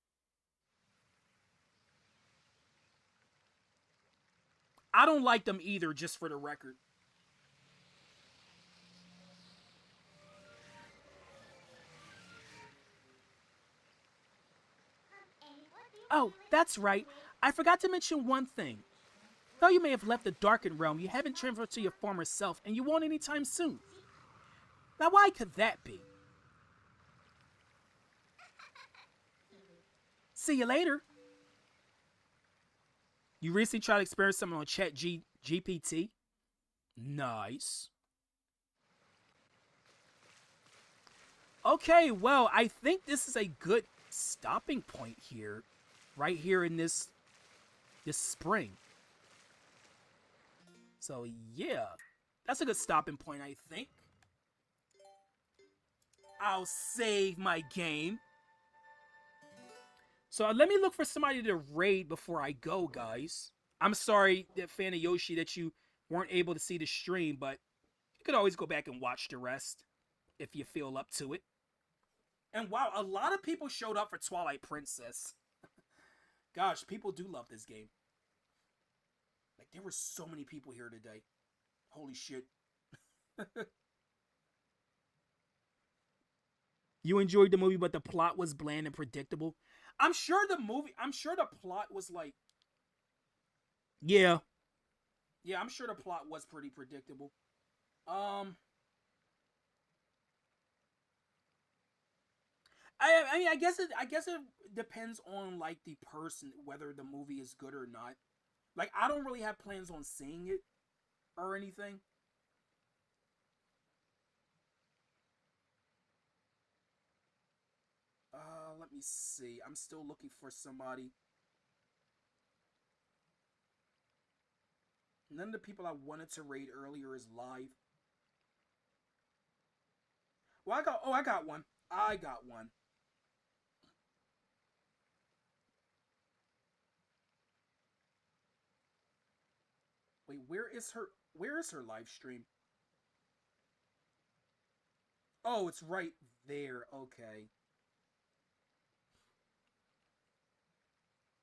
I don't like them either, just for the record. Oh, that's right. I forgot to mention one thing. Though you may have left the Darkened Realm, you haven't transferred to your former self, and you won't anytime soon. Now why could that be? See you later. You recently tried to experience something on GPT? Nice. Okay, well, I think this is a good stopping point here. Right here in this spring. So, yeah. That's a good stopping point, I think. I'll save my game. So, let me look for somebody to raid before I go, guys. I'm sorry, that fan of Yoshi, that you weren't able to see the stream, but you could always go back and watch the rest if you feel up to it. And wow, a lot of people showed up for Twilight Princess. Gosh, people do love this game. Like, there were so many people here today. Holy shit. You enjoyed the movie, but the plot was bland and predictable. I'm sure the plot was like, yeah. Yeah, I'm sure the plot was pretty predictable. I mean, I guess it depends on like the person whether the movie is good or not. Like, I don't really have plans on seeing it or anything. Let me see. I'm still looking for somebody. None of the people I wanted to raid earlier is live. Well, I got one. I got one. Wait, where is her live stream? Oh, it's right there. Okay.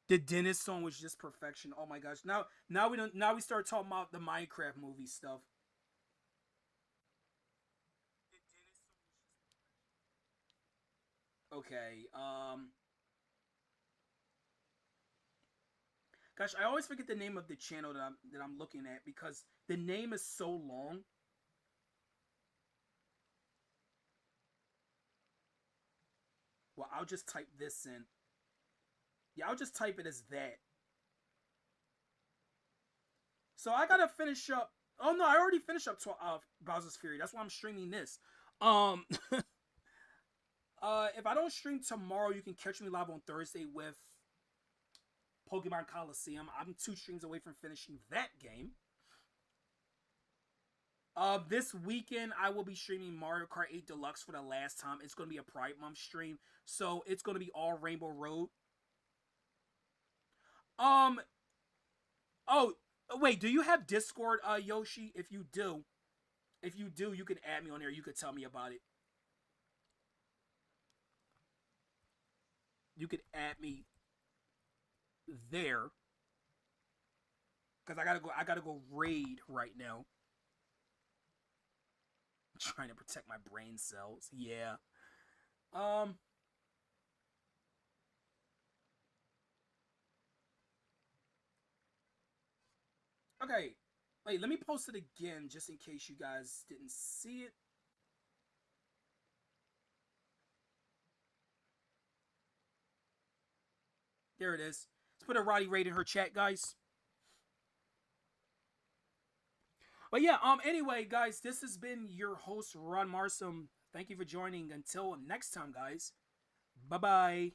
The dentist song was just perfection. Oh my gosh. Now we start talking about the Minecraft movie stuff. Okay. Gosh, I always forget the name of the channel that I'm looking at because the name is so long. Well, I'll just type this in. Yeah, I'll just type it as that. So I gotta finish up. Oh no, I already finished up Bowser's Fury. That's why I'm streaming this. If I don't stream tomorrow, you can catch me live on Thursday with Pokemon Coliseum. I'm 2 streams away from finishing that game. This weekend I will be streaming Mario Kart 8 Deluxe for the last time. It's gonna be a Pride Month stream, so it's gonna be all Rainbow Road. Um. Oh, wait. Do you have Discord, Yoshi? If you do, you can add me on there. You could tell me about it. You could add me there because I gotta go raid right now. I'm trying to protect my brain cells. Yeah. Um. Okay. Wait, let me post it again just in case you guys didn't see it. There it is. Let's put a Roddy raid in her chat, guys. But yeah, anyway, guys, this has been your host, Ron Marsum. Thank you for joining. Until next time, guys. Bye-bye.